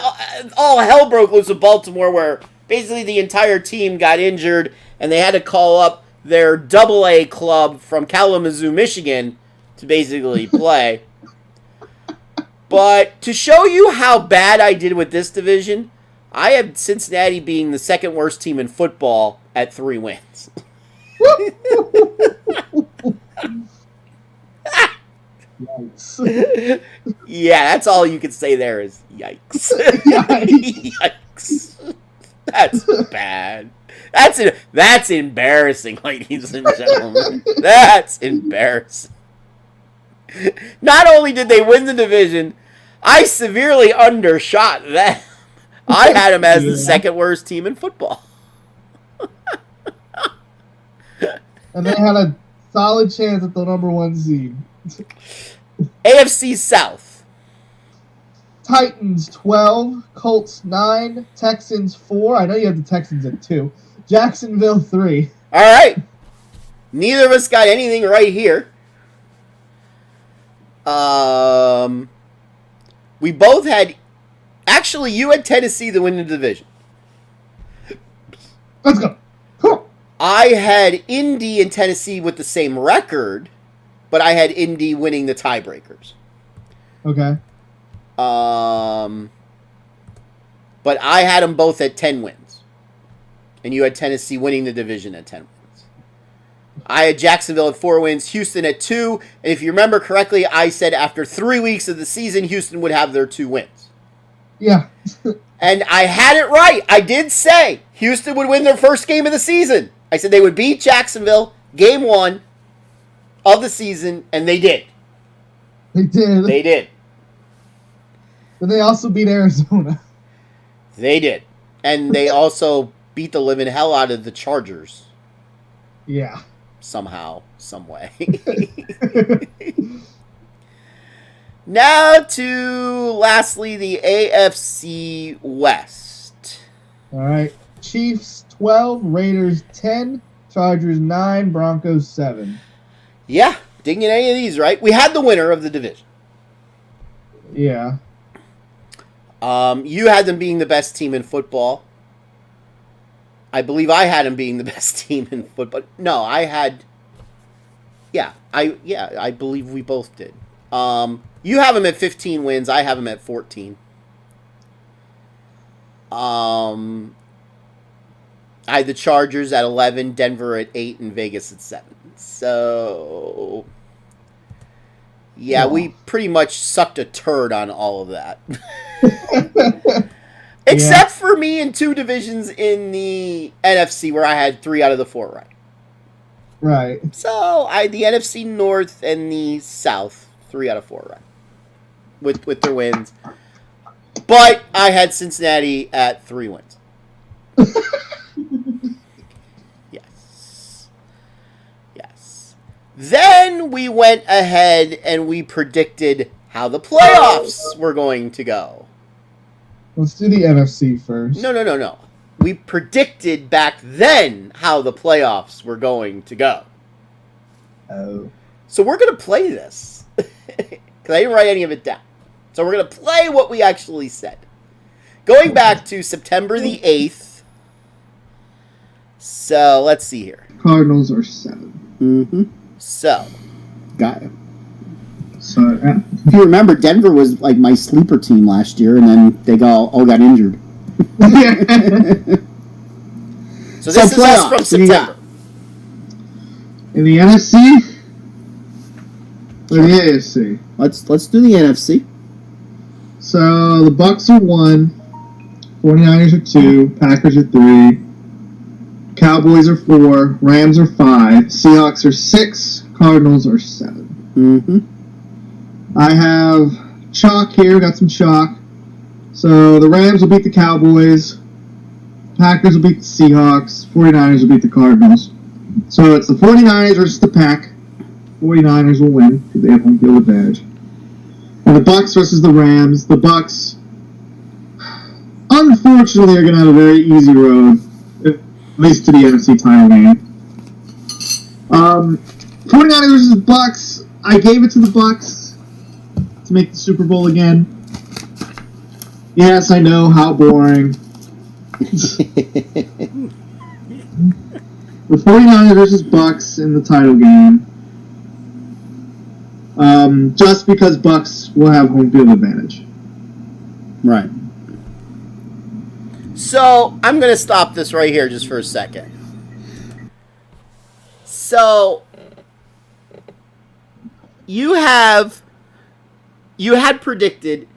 S2: all hell broke loose with Baltimore, where basically the entire team got injured and they had to call up their AA club from Kalamazoo, Michigan to basically play. But to show you how bad I did with this division, I have Cincinnati being the second worst team in football at 3 wins.
S3: Yikes.
S2: Yeah, that's all you can say there is yikes. Yikes. That's bad. That's embarrassing, ladies and gentlemen. That's embarrassing. Not only did they win the division, I severely undershot them. I had them as the second worst team in football.
S3: And they had a solid chance at the number 1 seed.
S2: AFC South.
S3: Titans 12, Colts 9, Texans 4. I know you have the Texans at 2. Jacksonville 3.
S2: All right. Neither of us got anything right here. We both had... Actually, you had Tennessee to win the division.
S3: Let's go. Cool.
S2: I had Indy and Tennessee with the same record, but I had Indy winning the tiebreakers.
S3: Okay.
S2: But I had them both at 10 wins. And you had Tennessee winning the division at 10 wins. I had Jacksonville at 4 wins, Houston at 2. And if you remember correctly, I said after 3 weeks of the season, Houston would have their 2 wins.
S3: Yeah.
S2: And I had it right. I did say Houston would win their first game of the season. I said they would beat Jacksonville game 1 of the season, and they did.
S3: They did.
S2: They did.
S3: But they also beat Arizona.
S2: They did. And they also beat the living hell out of the Chargers.
S3: Yeah.
S2: Somehow, some way. Now to, lastly, the AFC West.
S3: All right. Chiefs 12, Raiders 10, Chargers 9, Broncos 7.
S2: Yeah, didn't get any of these right. We had the winner of the division.
S3: Yeah.
S2: You had them being the best team in football. I believe I had them being the best team in football. No, I had... I believe we both did. You have them at 15 wins. I have them at 14. I had the Chargers at 11, Denver at 8, and Vegas at 7. So, yeah, we pretty much sucked a turd on all of that. Except for me in 2 divisions in the NFC where I had 3 out of the 4 right.
S3: Right.
S2: So, I had the NFC North and the South, 3 out of 4 right. With their wins. But I had Cincinnati at 3 wins. Yes. Yes. Then we went ahead and we predicted how the playoffs were going to go.
S3: Let's do the NFC first.
S2: No. We predicted back then how the playoffs were going to go.
S3: Oh.
S2: So we're going to play this. Because I didn't write any of it down. So we're going to play what we actually said. Going back to September the 8th. So, let's see here.
S3: Cardinals are 7.
S5: Mm-hmm.
S2: So.
S5: Got it.
S3: So,
S5: If you remember, Denver was like my sleeper team last year, and then they all got injured.
S2: So this is us from September.
S3: In the NFC or the AFC?
S5: Let's do the NFC.
S3: So the Bucks are 1, 49ers are 2, Packers are 3, Cowboys are 4, Rams are 5, Seahawks are 6, Cardinals are 7.
S5: Mm-hmm.
S3: I have chalk here, got some chalk. So the Rams will beat the Cowboys, Packers will beat the Seahawks, 49ers will beat the Cardinals. So it's the 49ers versus the Pack. 49ers will win because they have home field advantage. And the Bucks versus the Rams. The Bucks, unfortunately, are going to have a very easy road, at least to the NFC title game. 49ers versus the Bucks. I gave it to the Bucks to make the Super Bowl again. Yes, I know, how boring. The 49ers versus Bucks in the title game. Just because Bucks will have home field advantage.
S5: Right.
S2: So, I'm going to stop this right here just for a second. So, you had predicted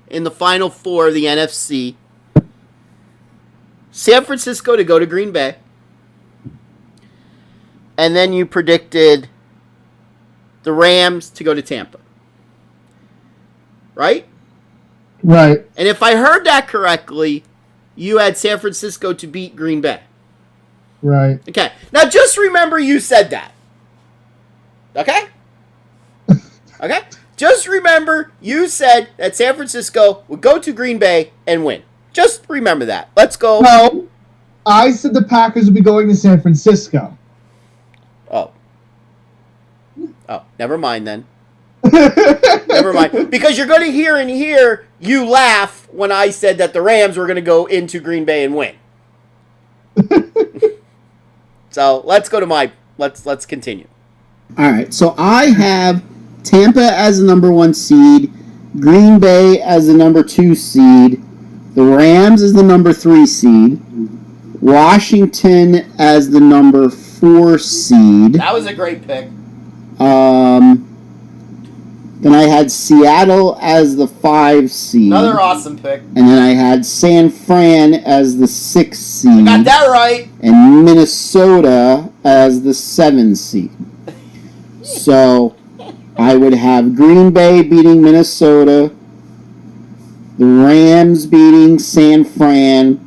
S2: in the Final Four of the NFC San Francisco to go to Green Bay. And then you predicted the Rams to go to Tampa. Right?
S3: Right.
S2: And if I heard that correctly, you had San Francisco to beat Green Bay.
S3: Right.
S2: Okay. Now just remember you said that. Okay? Okay? Just remember you said that San Francisco would go to Green Bay and win. Just remember that. Let's go.
S3: No. I said the Packers would be going to San Francisco.
S2: Oh. Oh, never mind then. Never mind. Because you're going to hear and hear you laugh when I said that the Rams were going to go into Green Bay and win. So let's go to my... Let's continue.
S5: All right, so I have Tampa as the number 1 seed, Green Bay as the number 2 seed, the Rams as the number 3 seed, Washington as the number 4 seed.
S2: That was a great pick.
S5: Then I had Seattle as the 5 seed.
S2: Another awesome pick.
S5: And then I had San Fran as the 6 seed.
S2: Got that right.
S5: And Minnesota as the 7 seed. So I would have Green Bay beating Minnesota, the Rams beating San Fran,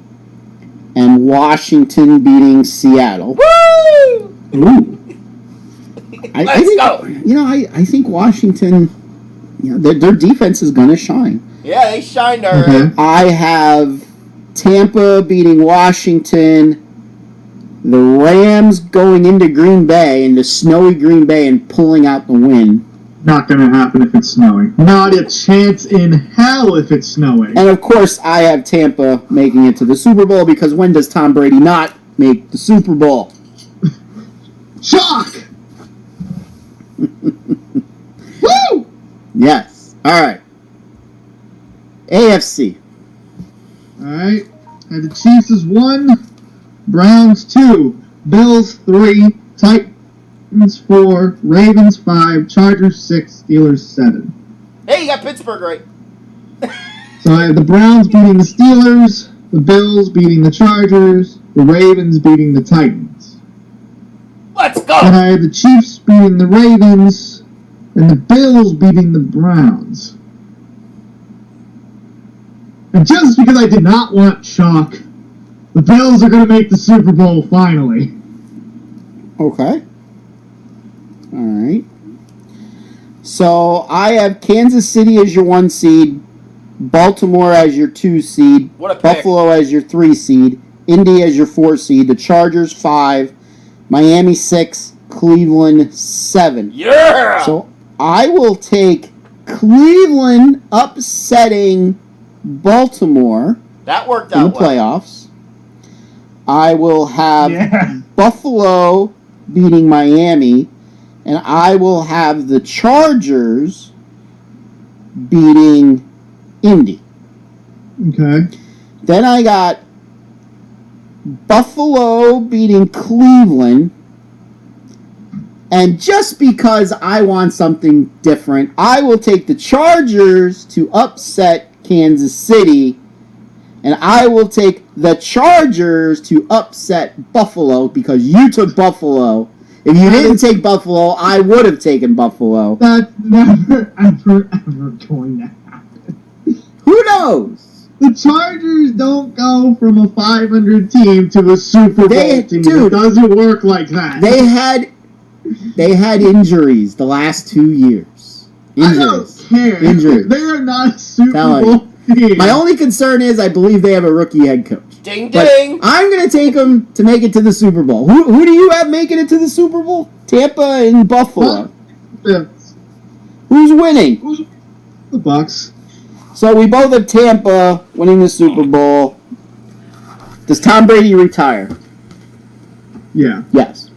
S5: and Washington beating Seattle.
S2: Woo!
S5: Ooh.
S2: Let's go.
S5: You know, I think Washington, you know, their defense is going to shine.
S2: Yeah, they shined already.
S5: I have Tampa beating Washington, the Rams going into Green Bay, into snowy Green Bay, and pulling out the win.
S3: Not going to happen if it's snowing. Not a chance in hell if it's snowing.
S5: And of course, I have Tampa making it to the Super Bowl, because when does Tom Brady not make the Super Bowl?
S3: Shock! Woo!
S5: Yes. All right. AFC.
S3: Alright. And the Chiefs is 1, Browns 2, Bills 3, Titans 4, Ravens 5, Chargers 6, Steelers 7.
S2: Hey, you got Pittsburgh right.
S3: So I have the Browns beating the Steelers, the Bills beating the Chargers, the Ravens beating the Titans.
S2: Let's
S3: And
S2: go.
S3: I have the Chiefs beating the Ravens, and the Bills beating the Browns. And just because I did not want chalk, the Bills are going to make the Super Bowl finally.
S5: Okay. All right. So I have Kansas City as your 1 seed, Baltimore as your 2 seed,
S2: What a pick.
S5: Buffalo as your 3 seed, Indy as your 4 seed, the Chargers 5, Miami 6, Cleveland 7.
S2: Yeah.
S5: So I will take Cleveland upsetting Baltimore
S2: That worked
S5: in the
S2: out well.
S5: playoffs. I will have Buffalo beating Miami, and I will have the Chargers beating Indy.
S3: Okay.
S5: Then I got Buffalo beating Cleveland, and just because I want something different, I will take the Chargers to upset Kansas City, and I will take the Chargers to upset Buffalo, because you took Buffalo. If you didn't take Buffalo, I would have taken Buffalo.
S3: That's never, ever going to happen.
S5: Who knows?
S3: The Chargers don't go from a 500 team to a Super Bowl team.
S5: Dude,
S3: it doesn't work like that.
S5: They had injuries the last 2 years. Injuries.
S3: I don't care.
S5: Injuries.
S3: They are not a Super
S5: Telling
S3: Bowl team.
S5: My only concern is I believe they have a rookie head coach.
S2: Ding
S5: But
S2: ding.
S5: I'm going to take them to make it to the Super Bowl. Who do you have making it to the Super Bowl? Tampa and Buffalo.
S3: Yes.
S5: Who's winning?
S3: The Bucks.
S5: So we both have Tampa winning the Super Bowl. Does Tom Brady retire?
S3: Yeah.
S5: Yes.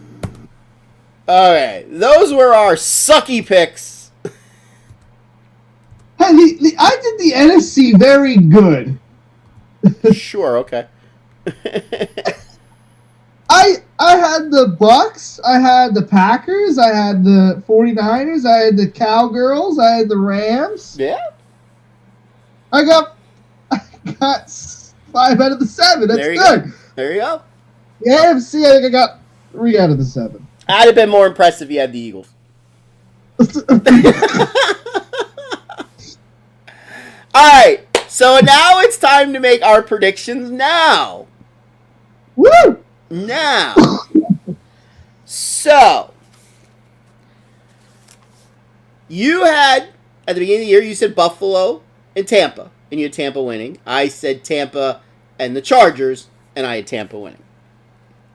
S2: Okay, those were our sucky picks.
S3: Hey, I did the NFC very good.
S2: Sure, okay.
S3: I had the Bucks, I had the Packers, I had the 49ers, I had the Cowgirls, I had the Rams.
S2: Yeah.
S3: I got 5 out of the 7. That's
S2: There you
S3: good.
S2: go. There you go.
S3: The AFC, I think I got 3 out of the 7.
S2: I'd have been more impressed if you had the Eagles. Alright, so now it's time to make our predictions now.
S3: Woo!
S2: Now. So, you had, at the beginning of the year, you said Buffalo and Tampa, and you had Tampa winning. I said Tampa and the Chargers, and I had Tampa winning.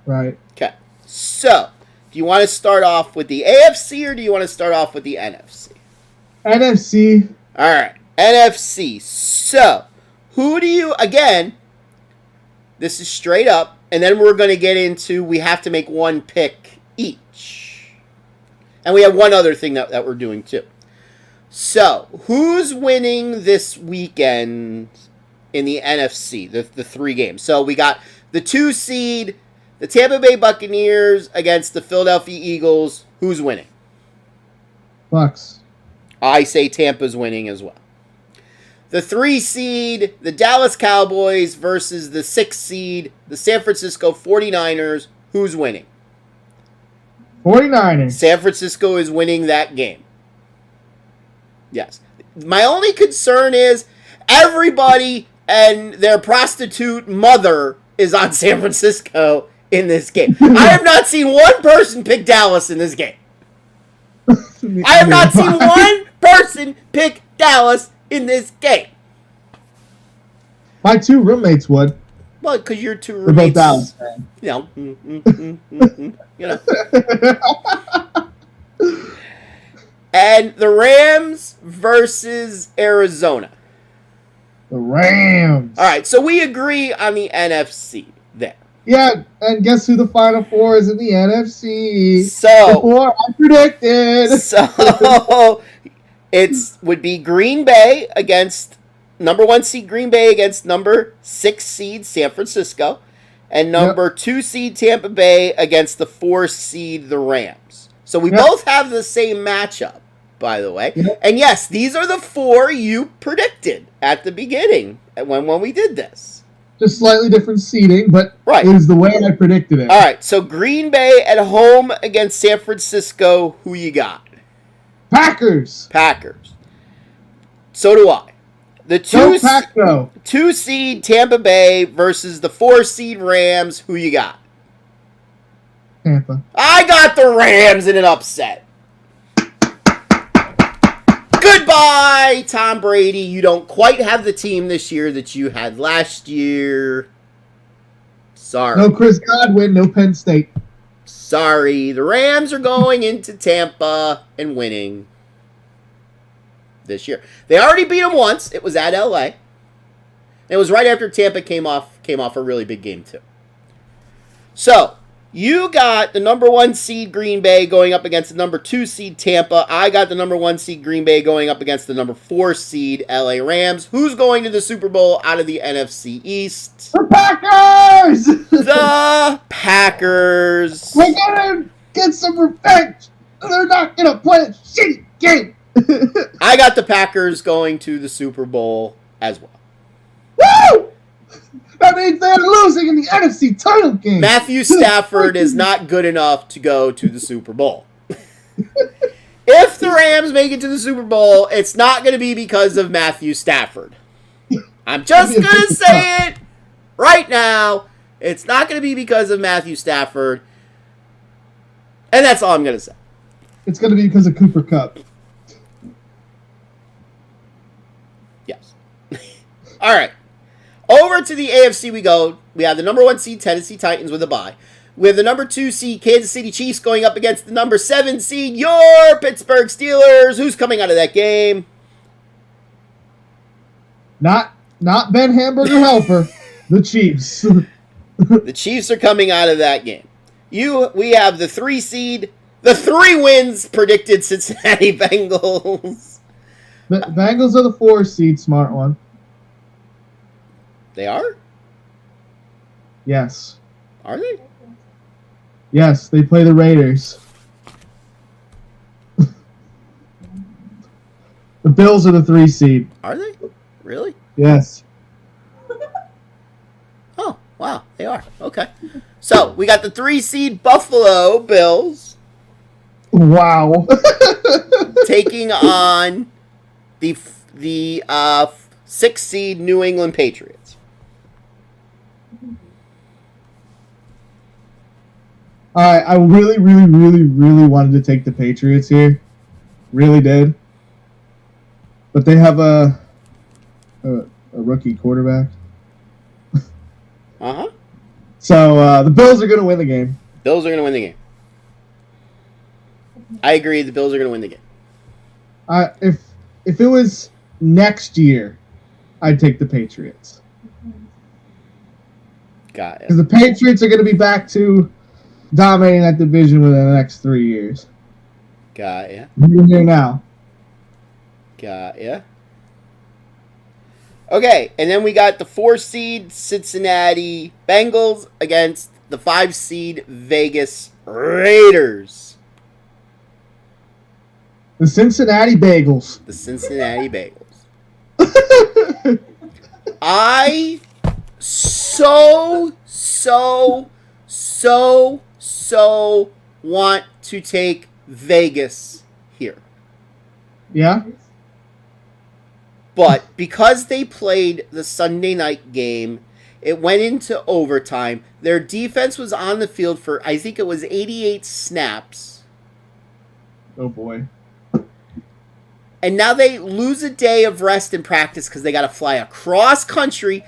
S3: Right.
S2: Okay. So, do you want to start off with the AFC or do you want to start off with the NFC?
S3: NFC.
S2: All right. NFC. So, who do you, again, this is straight up, and then we're going to get into, we have to make one pick each. And we have one other thing that we're doing too. So, who's winning this weekend in the NFC, the 3 games? So, we got the 2 seed, the Tampa Bay Buccaneers against the Philadelphia Eagles. Who's winning?
S3: Bucks.
S2: I say Tampa's winning as well. The 3 seed, the Dallas Cowboys versus the 6 seed, the San Francisco 49ers. Who's winning?
S3: 49ers.
S2: San Francisco is winning that game. Yes. My only concern is everybody and their prostitute mother is on San Francisco in this game. I have not seen one person pick Dallas in this game. I have not seen one person pick Dallas in this game.
S3: My 2 roommates would.
S2: Well, because you're 2
S3: They're both
S2: roommates.
S3: Dallas fans.
S2: You know. You know. And the Rams versus Arizona.
S3: The Rams.
S2: All right, so we agree on the NFC there.
S3: Yeah, and guess who the Final Four is in the NFC?
S2: So,
S3: Before I predicted.
S2: So it would be Green Bay against number 1 seed Green Bay against number 6 seed San Francisco, and number 2 seed Tampa Bay against the 4 seed the Rams. So we both have the same matchup, by the way.
S3: Yep.
S2: And yes, these are the 4 you predicted at the beginning when we did this.
S3: Just slightly different seating, but
S2: Right.
S3: it is the way I predicted it.
S2: All right, so Green Bay at home against San Francisco. Who you got?
S3: Packers.
S2: Packers. So do I. The
S3: Go Pack go.
S2: 2 seed Tampa Bay versus the 4 seed Rams. Who you got?
S3: Tampa.
S2: I got the Rams in an upset. Goodbye, Tom Brady. You don't quite have the team this year that you had last year. Sorry.
S3: No Chris Godwin, no Penn State.
S2: Sorry. The Rams are going into Tampa and winning this year. They already beat them once. It was at LA. It was right after Tampa came off a really big game too. So, you got the number 1 seed Green Bay going up against the number 2 seed Tampa. I got the number 1 seed Green Bay going up against the number 4 seed LA Rams. Who's going to the Super Bowl out of the NFC East?
S3: The Packers!
S2: The Packers.
S3: We're gonna get some revenge. They're not gonna play a shitty game.
S2: I got the Packers going to the Super Bowl as well.
S3: Woo! That means they're losing in the NFC title game.
S2: Matthew Stafford is not good enough to go to the Super Bowl. If the Rams make it to the Super Bowl, it's not going to be because of Matthew Stafford. I'm just going to say it right now. It's not going to be because of Matthew Stafford. And that's all I'm going to say.
S3: It's going to be because of Cooper Kupp.
S2: Yes. All right. Over to the AFC we go. We have the number 1 seed Tennessee Titans with a bye. We have the number 2 seed Kansas City Chiefs going up against the number 7 seed your Pittsburgh Steelers. Who's coming out of that game?
S3: Not Ben Hamburger Helper. The Chiefs.
S2: The Chiefs are coming out of that game. We have the 3 seed, the 3 wins predicted Cincinnati Bengals.
S3: The Bengals are the 4 seed, smart one.
S2: They are?
S3: Yes.
S2: Are they?
S3: Yes, they play the Raiders. The Bills are the 3 seed.
S2: Are they? Really?
S3: Yes.
S2: Oh, wow. They are. Okay. So, we got the 3 seed Buffalo Bills
S3: Wow.
S2: taking on the 6 seed New England Patriots.
S3: I really, really, really, really wanted to take the Patriots here. Really did. But they have a rookie quarterback.
S2: Uh-huh.
S3: So the Bills are going to win the game.
S2: Bills are going to win the game. I agree. The Bills are going to win the game.
S3: If it was next year, I'd take the Patriots.
S2: Got it.
S3: Because the Patriots are going to be back to dominating that division within the next 3 years.
S2: Got ya.
S3: You're here now.
S2: Got ya. Okay, and then we got the 4-seed Cincinnati Bengals against the 5-seed Vegas Raiders.
S3: The Cincinnati Bagels.
S2: The Cincinnati Bengals. I so want to take Vegas here.
S3: Yeah?
S2: But because they played the Sunday night game, it went into overtime. Their defense was on the field for, I think it was 88 snaps.
S3: Oh, boy.
S2: And now they lose a day of rest in practice because they got to fly across country.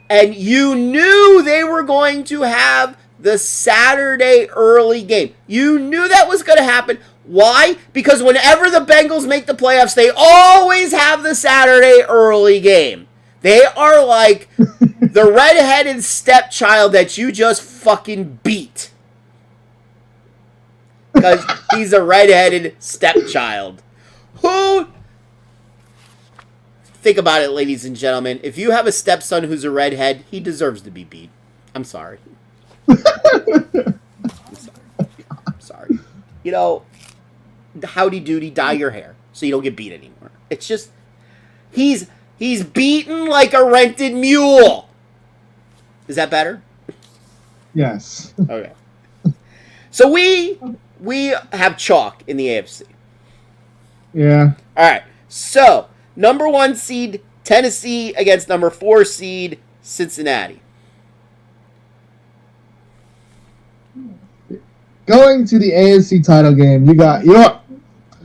S2: And you knew they were going to have the Saturday early game. You knew that was going to happen. Why? Because whenever the Bengals make the playoffs, they always have the Saturday early game. They are like the redheaded stepchild that you just fucking beat. Because he's a redheaded stepchild. Who... Think about it, ladies and gentlemen. If you have a stepson who's a redhead, he deserves to be beat. I'm sorry. I'm sorry. You know, howdy doody, dye your hair so you don't get beat anymore. It's just, he's beaten like a rented mule. Is that better?
S3: Yes.
S2: Okay. So we have chalk in the AFC.
S3: Yeah.
S2: All right. So, number 1 seed Tennessee against number 4 seed Cincinnati.
S3: Going to the AFC title game, you got your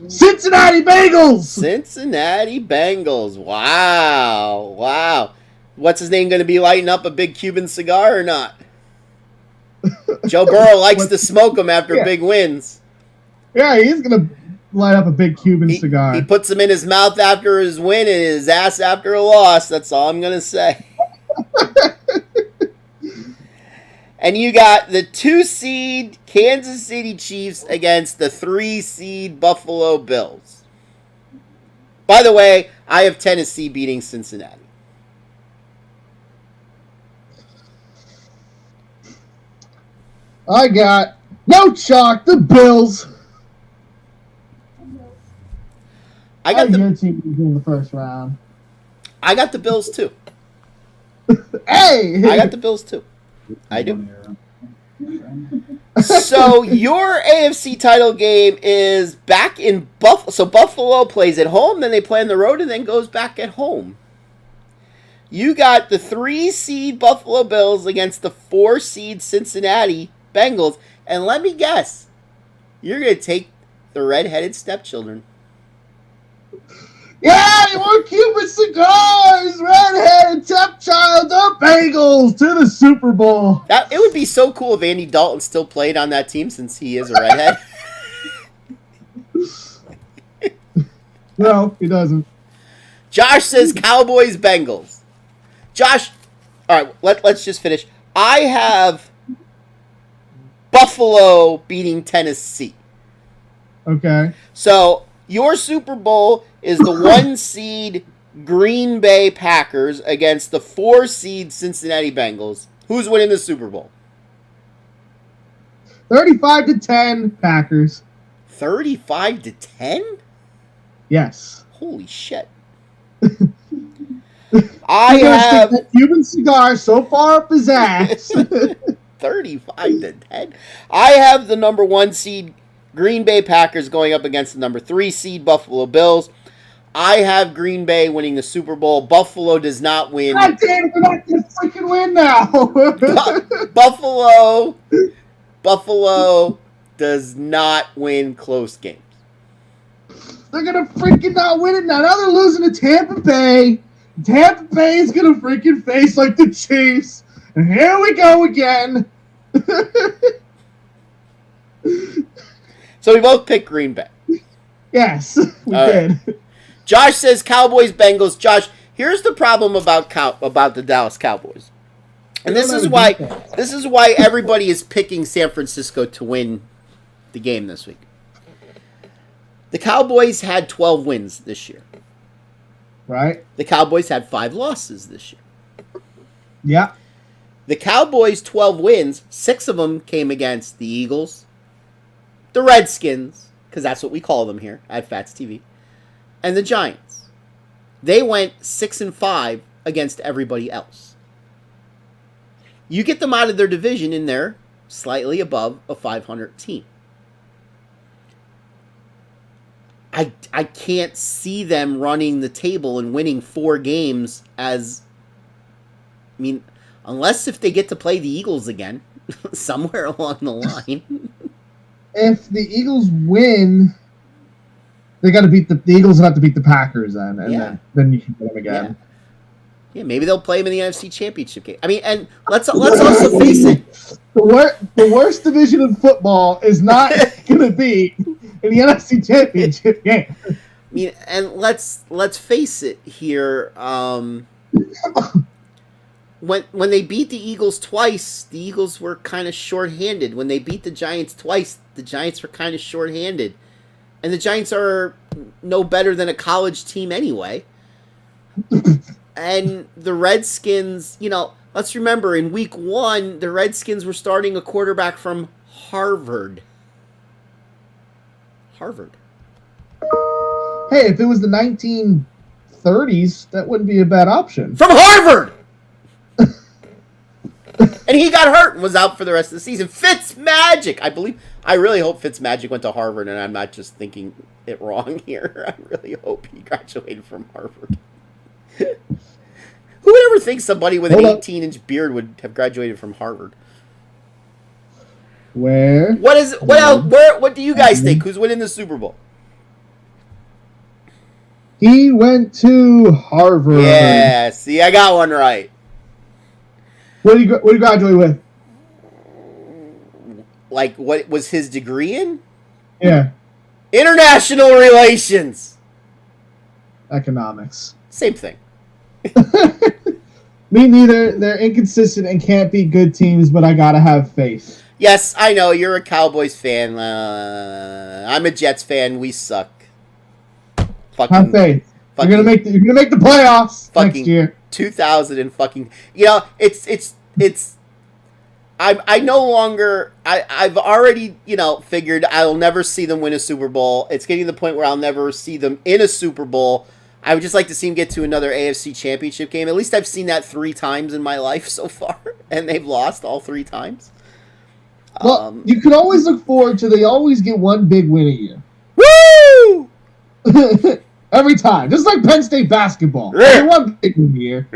S3: Cincinnati Bengals!
S2: Cincinnati Bengals. Wow. Wow. What's his name going to be lighting up a big Cuban cigar or not? Joe Burrow likes to smoke them after big wins.
S3: Yeah, he's going to light up a big Cuban cigar.
S2: He puts them in his mouth after his win and his ass after a loss. That's all I'm going to say. And you got the 2 seed Kansas City Chiefs against the 3 seed Buffalo Bills. By the way, I have Tennessee beating Cincinnati.
S3: I got no chalk, the Bills.
S2: I got
S3: your team in the first round.
S2: I got the Bills too.
S3: Hey!
S2: I got the Bills too. I do. So your AFC title game is back in Buffalo. So Buffalo plays at home, then they play on the road, and then goes back at home. You got the 3 seed Buffalo Bills against the 4 seed Cincinnati Bengals. And let me guess, you're going to take the redheaded stepchildren.
S3: Yeah, you want Cuban cigars, redheaded stepchild, the Bengals to the Super Bowl.
S2: It would be so cool if Andy Dalton still played on that team since he is a redhead.
S3: No, he doesn't.
S2: Josh says Cowboys Bengals. Josh, all right, let's just finish. I have Buffalo beating Tennessee.
S3: Okay.
S2: So your Super Bowl is the 1 seed Green Bay Packers against the 4 seed Cincinnati Bengals. Who's winning the Super Bowl?
S3: 35-10 Packers.
S2: 35-10?
S3: Yes.
S2: Holy shit. I have
S3: that Cuban cigar so far up his ass.
S2: 35-10. I have the number 1 seed Green Bay Packers going up against the number 3 seed Buffalo Bills. I have Green Bay winning the Super Bowl. Buffalo does not win.
S3: God damn, we're not going to freaking win now.
S2: Buffalo does not win close games.
S3: They're going to freaking not win it now. Now they're losing to Tampa Bay. Tampa Bay is going to freaking face like the Chiefs. Here we go again.
S2: So we both picked Green Bay.
S3: Yes, we
S2: All
S3: did.
S2: right. Josh says Cowboys, Bengals. Josh, here's the problem about the Dallas Cowboys. And this is why everybody is picking San Francisco to win the game this week. The Cowboys had 12 wins this year.
S3: Right?
S2: The Cowboys had 5 losses this year.
S3: Yeah.
S2: The Cowboys' 12 wins, 6 of them came against the Eagles, the Redskins, because that's what we call them here at Phatts TV, and the Giants. They went 6-5 against everybody else. You get them out of their division and they're slightly above a 500 team. I can't see them running the table and winning 4 games unless if they get to play the Eagles again somewhere along the line.
S3: If the Eagles win, they got to beat the Eagles. Have to beat the Packers then, and then you can get them again.
S2: Yeah, maybe they'll play them in the NFC Championship game. I mean, and let's also face it.
S3: The worst division in football is not going to be in the NFC Championship game.
S2: I mean, and let's face it here. When they beat the Eagles twice, the Eagles were kind of shorthanded. When they beat the Giants twice, the Giants were kind of shorthanded. And the Giants are no better than a college team anyway. And the Redskins, let's remember, in week 1, the Redskins were starting a quarterback from Harvard.
S3: Hey, if it was the 1930s, that wouldn't be a bad option.
S2: From Harvard! And he got hurt and was out for the rest of the season. Fitzmagic! I really hope Fitzmagic went to Harvard, and I'm not just thinking it wrong here. I really hope he graduated from Harvard. Who would ever think somebody with an 18-inch beard would have graduated from Harvard?
S3: Where?
S2: What do you guys think? Who's winning the Super Bowl?
S3: He went to Harvard.
S2: Yeah, see, I got one right.
S3: What did he graduate with?
S2: Like, what was his degree in?
S3: Yeah.
S2: International relations.
S3: Economics.
S2: Same thing.
S3: Me neither. They're inconsistent and can't beat good teams, but I gotta have faith.
S2: Yes, I know you're a Cowboys fan. I'm a Jets fan. We suck.
S3: Have faith. You're gonna make the playoffs next year.
S2: 2000 and fucking. It's. I no longer. I've already figured I'll never see them win a Super Bowl. It's getting to the point where I'll never see them in a Super Bowl. I would just like to see them get to another AFC Championship game. At least I've seen that 3 times in my life so far, and they've lost all 3 times.
S3: Well, you can always look forward to they always get one big win a year.
S2: Woo!
S3: Every time. Just like Penn State basketball. They one big win a year.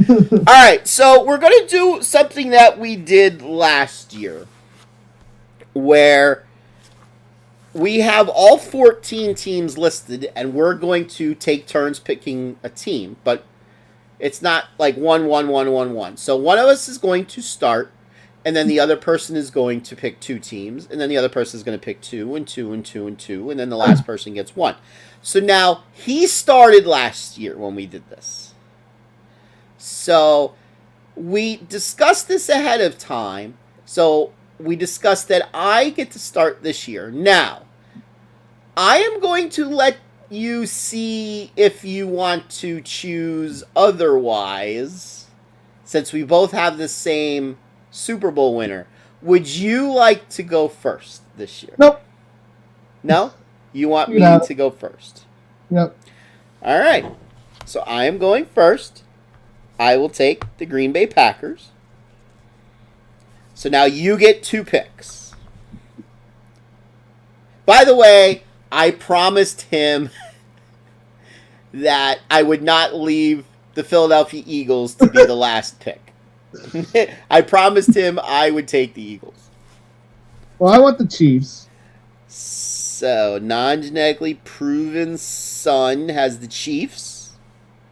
S2: All right, so we're going to do something that we did last year, where we have all 14 teams listed, and we're going to take turns picking a team, but it's not like 1-1-1-1-1. So one of us is going to start, and then the other person is going to pick 2 teams, and then the other person is going to pick 2 and 2 and 2 and 2, and then the last person gets 1. So now, he started last year when we did this. So we discussed this ahead of time. So we discussed that I get to start this year. Now, I am going to let you see if you want to choose otherwise, since we both have the same Super Bowl winner. Would you like to go first this year?
S3: Nope.
S2: No? You want me to go first?
S3: Yep.
S2: All right. So I am going first. I will take the Green Bay Packers. So now you get 2 picks. By the way, I promised him that I would not leave the Philadelphia Eagles to be the last pick. I promised him I would take the Eagles.
S3: Well, I want the Chiefs.
S2: So, non-genetically proven son has the Chiefs.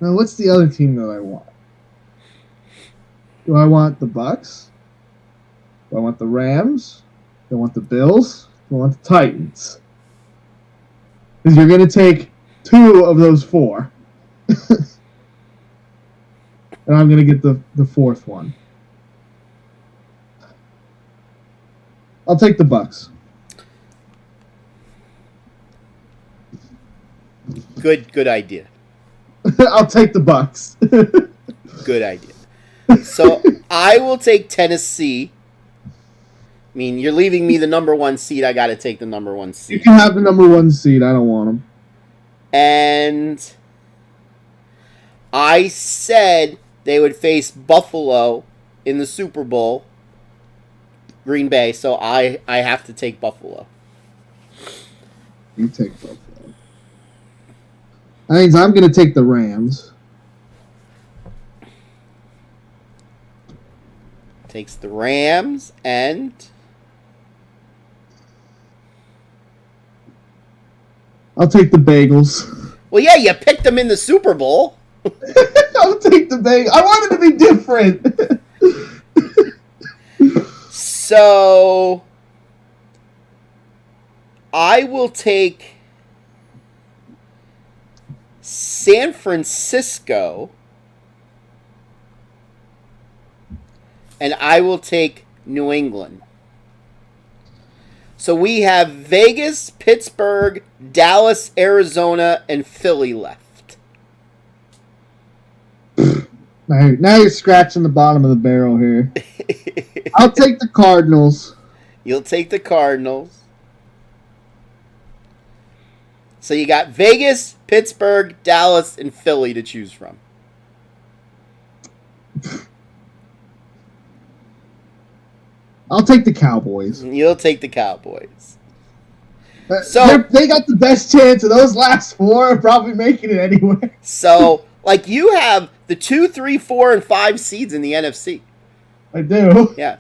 S3: Now, what's the other team that I want? Do I want the Bucks? Do I want the Rams? Do I want the Bills? Do I want the Titans? Because you're going to take 2 of those 4. And I'm going to get the fourth one. I'll take the Bucks.
S2: Good idea.
S3: I'll take the Bucks.
S2: Good idea. So I will take Tennessee. I mean, you're leaving me the number 1 seed. I got to take the number 1
S3: You
S2: seed.
S3: can have the number 1 seed. I don't want them.
S2: And I said they would face Buffalo in the Super Bowl, Green Bay. So I have to take Buffalo.
S3: You take Buffalo. That means I'm going to take the Rams.
S2: Takes the Rams and
S3: I'll take the Bagels.
S2: well, yeah, you picked them in the Super Bowl.
S3: I'll take the Bagels. I wanted to be different.
S2: So I will take San Francisco. And I will take New England. So we have Vegas, Pittsburgh, Dallas, Arizona, and Philly left.
S3: Now you're scratching the bottom of the barrel here. I'll take the Cardinals.
S2: You'll take the Cardinals. So you got Vegas, Pittsburgh, Dallas, and Philly to choose from.
S3: I'll take the Cowboys.
S2: You'll take the Cowboys. So
S3: They got the best chance of those last 4 probably making it anyway.
S2: So, like, you have the 2, 3, 4, and 5 seeds in the NFC.
S3: I do.
S2: Yeah.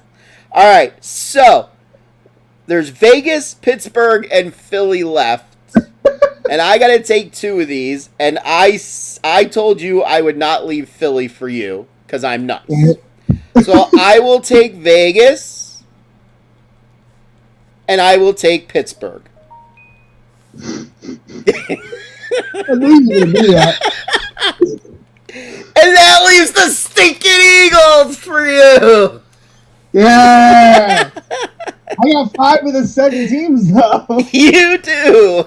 S2: All right. So, there's Vegas, Pittsburgh, and Philly left. And I got to take 2 of these. And I told you I would not leave Philly for you because I'm nuts. So, I will take Vegas. And I will take Pittsburgh.
S3: I knew you were going to do that.
S2: And that leaves the stinking Eagles for you.
S3: Yeah. I got 5 of the 7 teams, though.
S2: You do.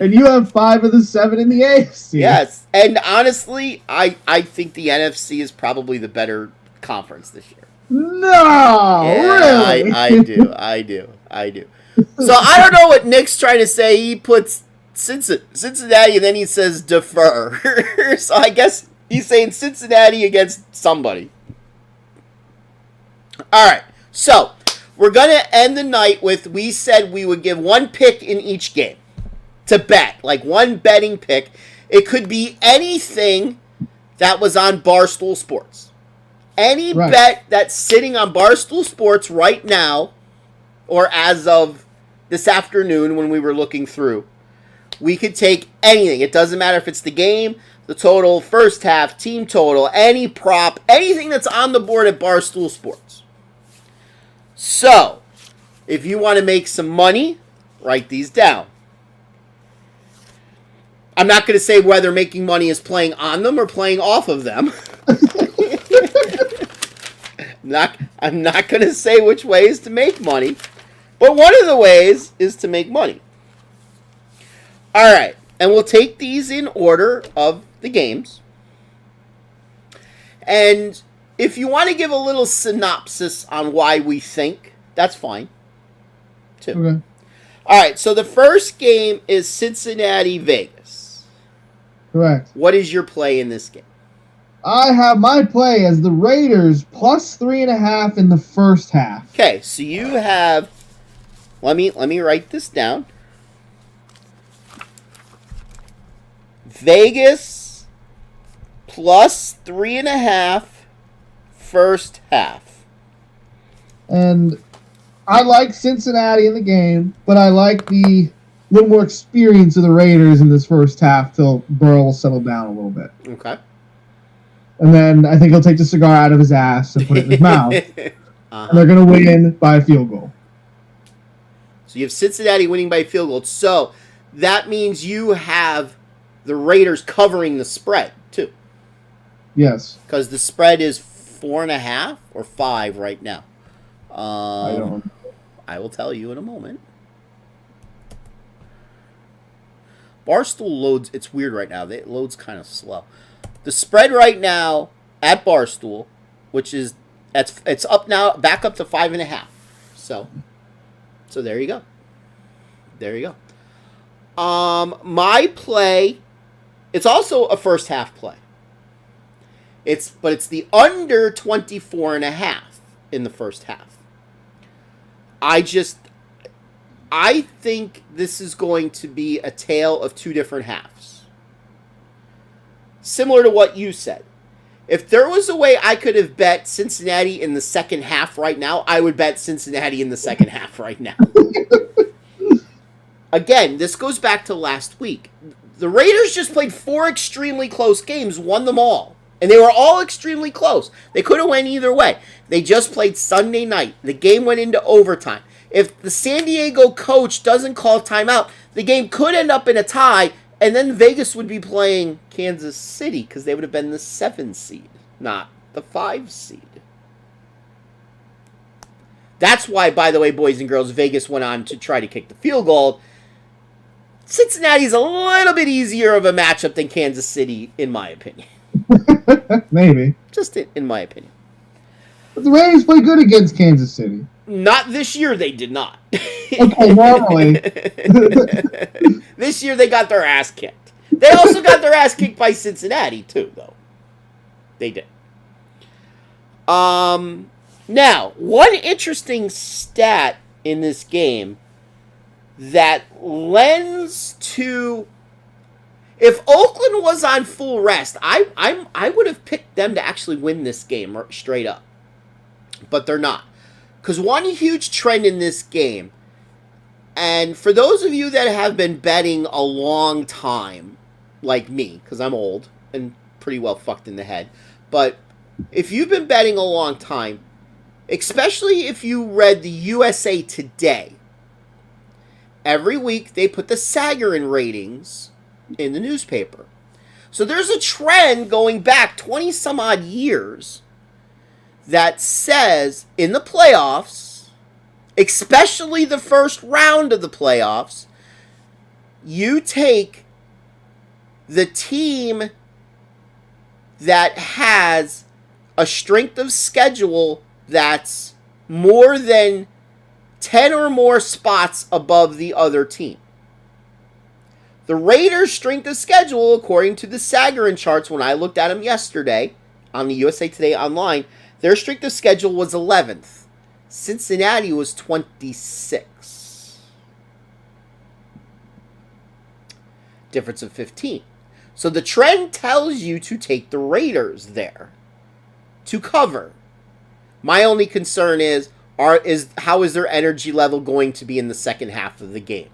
S3: And you have 5 of the 7 in the AFC.
S2: Yes. And honestly, I think the NFC is probably the better conference this year.
S3: No,
S2: Yeah,
S3: really?
S2: I do. So I don't know what Nick's trying to say. He puts Cincinnati and then he says defer. So I guess he's saying Cincinnati against somebody. All right. So we're going to end the night with, we said we would give 1 pick in each game to bet, like 1 betting pick. It could be anything that was on Barstool Sports. Any bet that's sitting on Barstool Sports right now, or as of this afternoon when we were looking through, we could take anything. It doesn't matter if it's the game, the total, first half, team total, any prop, anything that's on the board at Barstool Sports. So, if you want to make some money, write these down. I'm not going to say whether making money is playing on them or playing off of them. I'm not going to say which way is to make money, but one of the ways is to make money. All right, and we'll take these in order of the games. And if you want to give a little synopsis on why we think, that's fine, too.
S3: Okay.
S2: All right, so the first game is Cincinnati-Vegas.
S3: Correct.
S2: What is your play in this game?
S3: I have my play as the Raiders plus 3.5 in the first half.
S2: Okay, so you have. Let me write this down. Vegas plus 3.5 first half.
S3: And I like Cincinnati in the game, but I like the little more experience of the Raiders in this first half till Burrow will settle down a little bit.
S2: Okay.
S3: and then I think he'll take the cigar out of his ass and put it in his mouth.
S2: Uh-huh.
S3: And they're going to win by a field goal.
S2: So you have Cincinnati winning by a field goal. So that means you have the Raiders covering the spread, too.
S3: Yes.
S2: Because the spread is 4.5 or 5 right now.
S3: I don't.
S2: I will tell you in a moment. Barstool loads. It's weird right now. It loads kind of slow. The spread right now at Barstool, which is it's up now, back up to 5.5. So there you go. There you go. My play. It's also a first half play. It's the under 24.5 in the first half. I think this is going to be a tale of two different halves. Similar to what you said. If there was a way I could have bet Cincinnati in the second half right now, I would bet Cincinnati in the second half right now. Again, this goes back to last week. The Raiders just played 4 extremely close games, won them all. And they were all extremely close. They could have went either way. They just played Sunday night. The game went into overtime. If the San Diego coach doesn't call timeout, the game could end up in a tie, and then Vegas would be playing Kansas City because they would have been the 7 seed, not the 5 seed. That's why, by the way, boys and girls, Vegas went on to try to kick the field goal. Cincinnati's a little bit easier of a matchup than Kansas City, in my opinion.
S3: Maybe.
S2: Just in my opinion.
S3: But the Raiders play good against Kansas City.
S2: Not this year, they did not.
S3: Okay, normally.
S2: This year, they got their ass kicked. They also got their ass kicked by Cincinnati, too, though. They did. Now, one interesting stat in this game that lends to... If Oakland was on full rest, I would have picked them to actually win this game straight up. But they're not. Because one huge trend in this game, and for those of you that have been betting a long time, like me, because I'm old and pretty well fucked in the head, but if you've been betting a long time, especially if you read the USA Today, every week they put the Sagarin ratings in the newspaper. So there's a trend going back 20 some odd years that says in the playoffs, especially the first round of the playoffs, you take the team that has a strength of schedule that's more than 10 or more spots above the other team. The Raiders' strength of schedule, according to the Sagarin charts, when I looked at them yesterday on the USA Today online, their strength of schedule was 11th. Cincinnati was 26. Difference of 15. So the trend tells you to take the Raiders there to cover. My only concern is how is their energy level going to be in the second half of the game?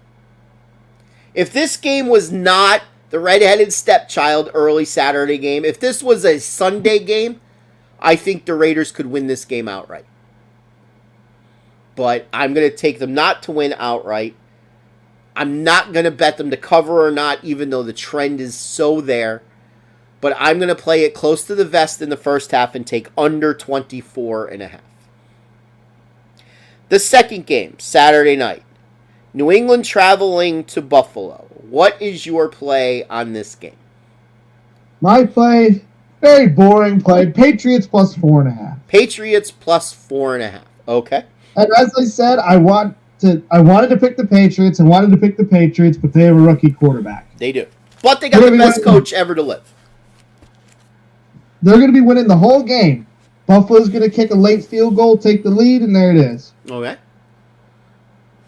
S2: If this game was not the redheaded stepchild early Saturday game, if this was a Sunday game, I think the Raiders could win this game outright. But I'm going to take them not to win outright. I'm not going to bet them to cover or not, even though the trend is so there. But I'm going to play it close to the vest in the first half and take under 24.5. The second game, Saturday night. New England traveling to Buffalo. What is your play on this game?
S3: My play, very boring play. Patriots plus 4.5.
S2: Patriots plus 4.5. Okay.
S3: And as I said, I wanted to pick the Patriots. I wanted to pick the Patriots, but they have a rookie quarterback.
S2: They do. But they got the best coach ever to live.
S3: They're going to be winning the whole game. Buffalo's going to kick a late field goal, take the lead, and there it is.
S2: Okay.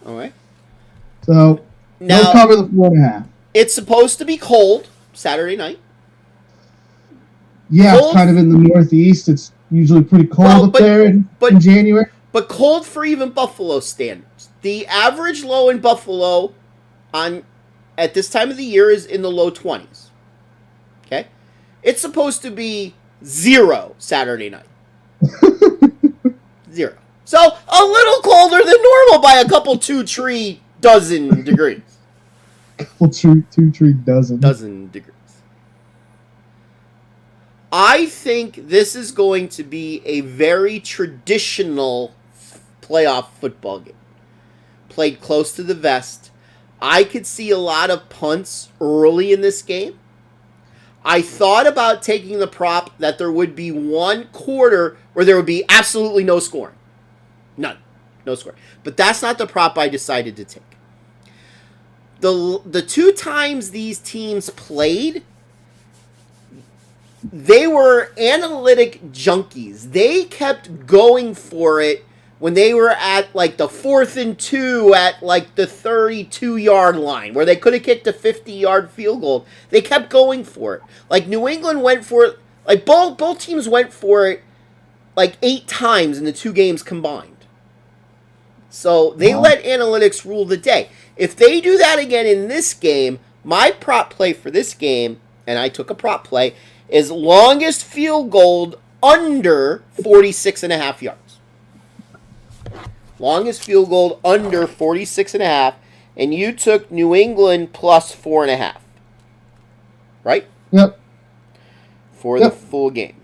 S2: All right.
S3: So,
S2: now,
S3: they'll cover the 4.5.
S2: It's supposed to be cold Saturday night.
S3: Yeah,
S2: cold?
S3: It's kind of in the Northeast. It's usually pretty cold up there in January.
S2: But cold for even Buffalo standards. The average low in Buffalo at this time of the year is in the low 20s. Okay? It's supposed to be 0 Saturday night. 0. So, a little colder than normal by a couple 2-3 dozen degrees.
S3: Couple 2-3 dozen.
S2: Dozen degrees. I think this is going to be a very traditional playoff football game. Played close to the vest. I could see a lot of punts early in this game. I thought about taking the prop that there would be one quarter where there would be absolutely no scoring. None. No scoring. But that's not the prop I decided to take. The 2 times these teams played, they were analytic junkies. They kept going for it when they were at like the 4th and 2 at like the 32-yard line where they could have kicked a 50-yard field goal. They kept going for it. Like New England went for it, like both teams went for it like 8 times in the 2 games combined. So they let analytics rule the day. If they do that again in this game, my prop play for this game, and I took a prop play, is longest field goal under 46.5 yards. Longest field goal under 46.5, and you took New England plus 4.5. Right?
S3: Yep.
S2: For the full game.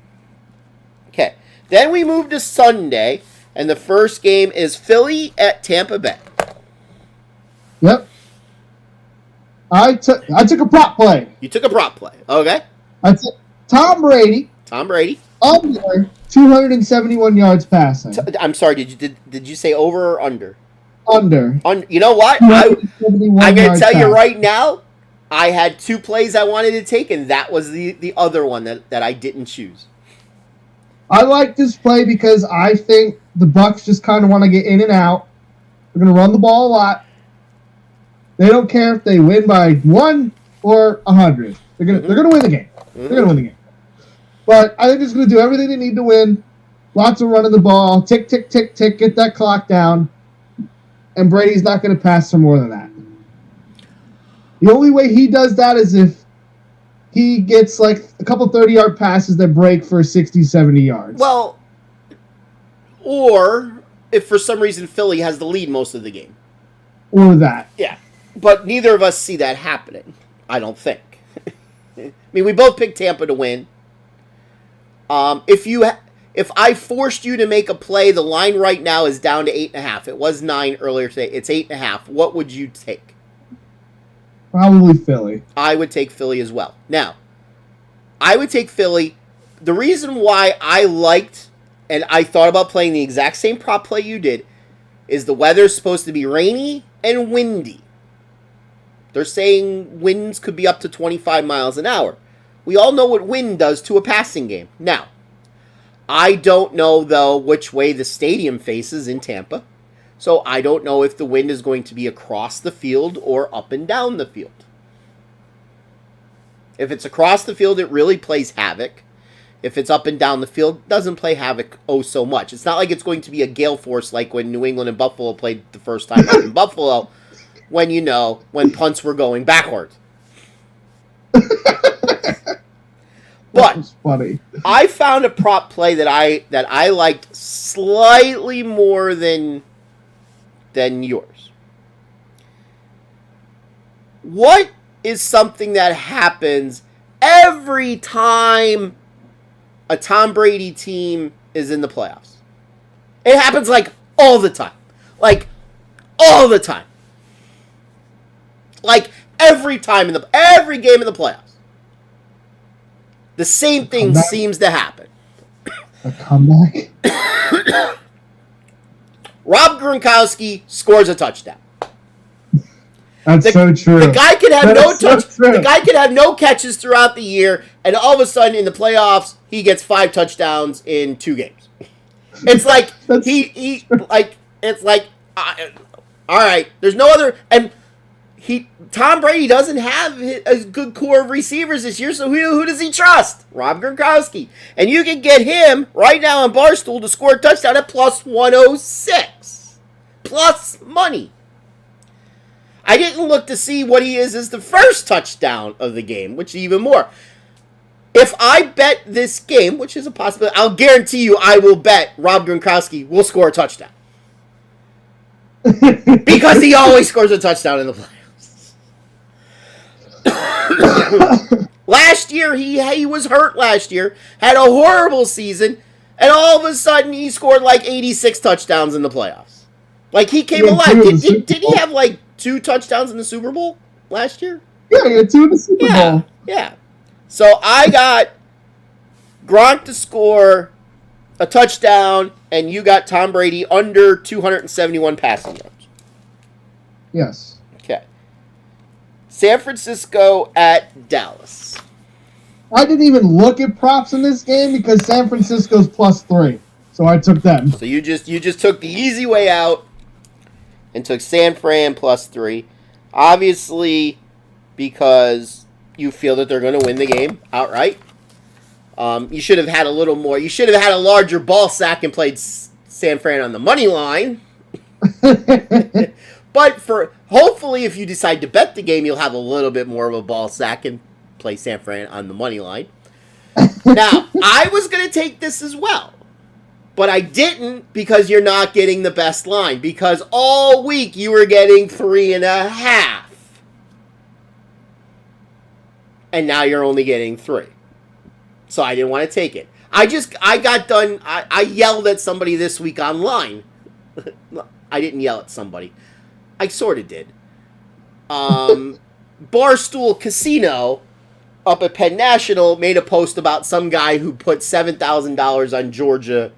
S2: Okay. Then we move to Sunday, and the first game is Philly at Tampa Bay.
S3: Yep. I took a prop play.
S2: You took a prop play. Okay.
S3: I took Tom Brady.
S2: Tom Brady.
S3: Under 271 yards passing.
S2: I'm sorry. Did you say over or under?
S3: Under.
S2: You know what? I'm going to tell you
S3: passing.
S2: right now. I had 2 plays I wanted to take, and that was the other one that I didn't choose.
S3: I like this play because I think the Bucs just kind of want to get in and out. They're going to run the ball a lot. They don't care if they win by 1 or 100. They're going to win the game. They're going to win the game. But I think it's going to do everything they need to win. Lots of running the ball. Tick, tick, tick, tick. Get that clock down. And Brady's not going to pass for more than that. The only way he does that is if he gets like a couple 30-yard passes that break for 60, 70 yards.
S2: Well, or if for some reason Philly has the lead most of the game.
S3: Or that.
S2: Yeah. But neither of us see that happening, I don't think. I mean, we both picked Tampa to win. If I forced you to make a play, the line right now is down to 8.5. It was 9 earlier today. It's 8.5. What would you take?
S3: Probably Philly.
S2: I would take Philly as well. Now, I would take Philly. The reason why I liked and I thought about playing the exact same prop play you did is the weather's supposed to be rainy and windy. They're saying winds could be up to 25 miles an hour. We all know what wind does to a passing game. Now, I don't know, though, which way the stadium faces in Tampa. So I don't know if the wind is going to be across the field or up and down the field. If it's across the field, it really plays havoc. If it's up and down the field, it doesn't play havoc so much. It's not like it's going to be a gale force like when New England and Buffalo played the first time up in Buffalo when punts were going backwards. But
S3: funny.
S2: I found a prop play that I liked slightly more than yours. What is something that happens every time a Tom Brady team is in the playoffs? It happens like all the time. Like all the time. Like every time every game in the playoffs. The same thing seems to happen.
S3: A comeback?
S2: Rob Gronkowski scores a touchdown.
S3: That's so true.
S2: The guy could have
S3: The
S2: guy could have no catches throughout the year, and all of a sudden in the playoffs he gets 5 touchdowns in 2 games. It's like all right. There's no other, and Tom Brady doesn't have a good core of receivers this year, so who does he trust? Rob Gronkowski. And you can get him right now on Barstool to score a touchdown at plus 106. Plus money. I didn't look to see what he is as the first touchdown of the game, which is even more. If I bet this game, which is a possibility, I'll guarantee you I will bet Rob Gronkowski will score a touchdown. Because he always scores a touchdown in the playoffs. Last year, he was hurt last year, had a horrible season, and all of a sudden he scored like 86 touchdowns in the playoffs. Like, he came alive. Did he have like 2 touchdowns in the Super Bowl last year?
S3: Yeah, he had 2 in the Super Bowl.
S2: Yeah. So I got Gronk to score a touchdown, and you got Tom Brady under 271 passing yards.
S3: Yes.
S2: Okay. San Francisco at Dallas.
S3: I didn't even look at props in this game because San Francisco's +3, so I took them.
S2: So you just took the easy way out and took San Fran +3, obviously because you feel that they're going to win the game outright. You should have had a little more. You should have had a larger ball sack and played San Fran on the money line. But hopefully, if you decide to bet the game, you'll have a little bit more of a ball sack and play San Fran on the money line. Now, I was going to take this as well, but I didn't because you're not getting the best line. Because all week you were getting 3.5. And now you're only getting 3. So I didn't want to take it. I got done. I yelled at somebody this week online. I didn't yell at somebody. I sort of did. Barstool Casino up at Penn National made a post about some guy who put $7,000 on Georgia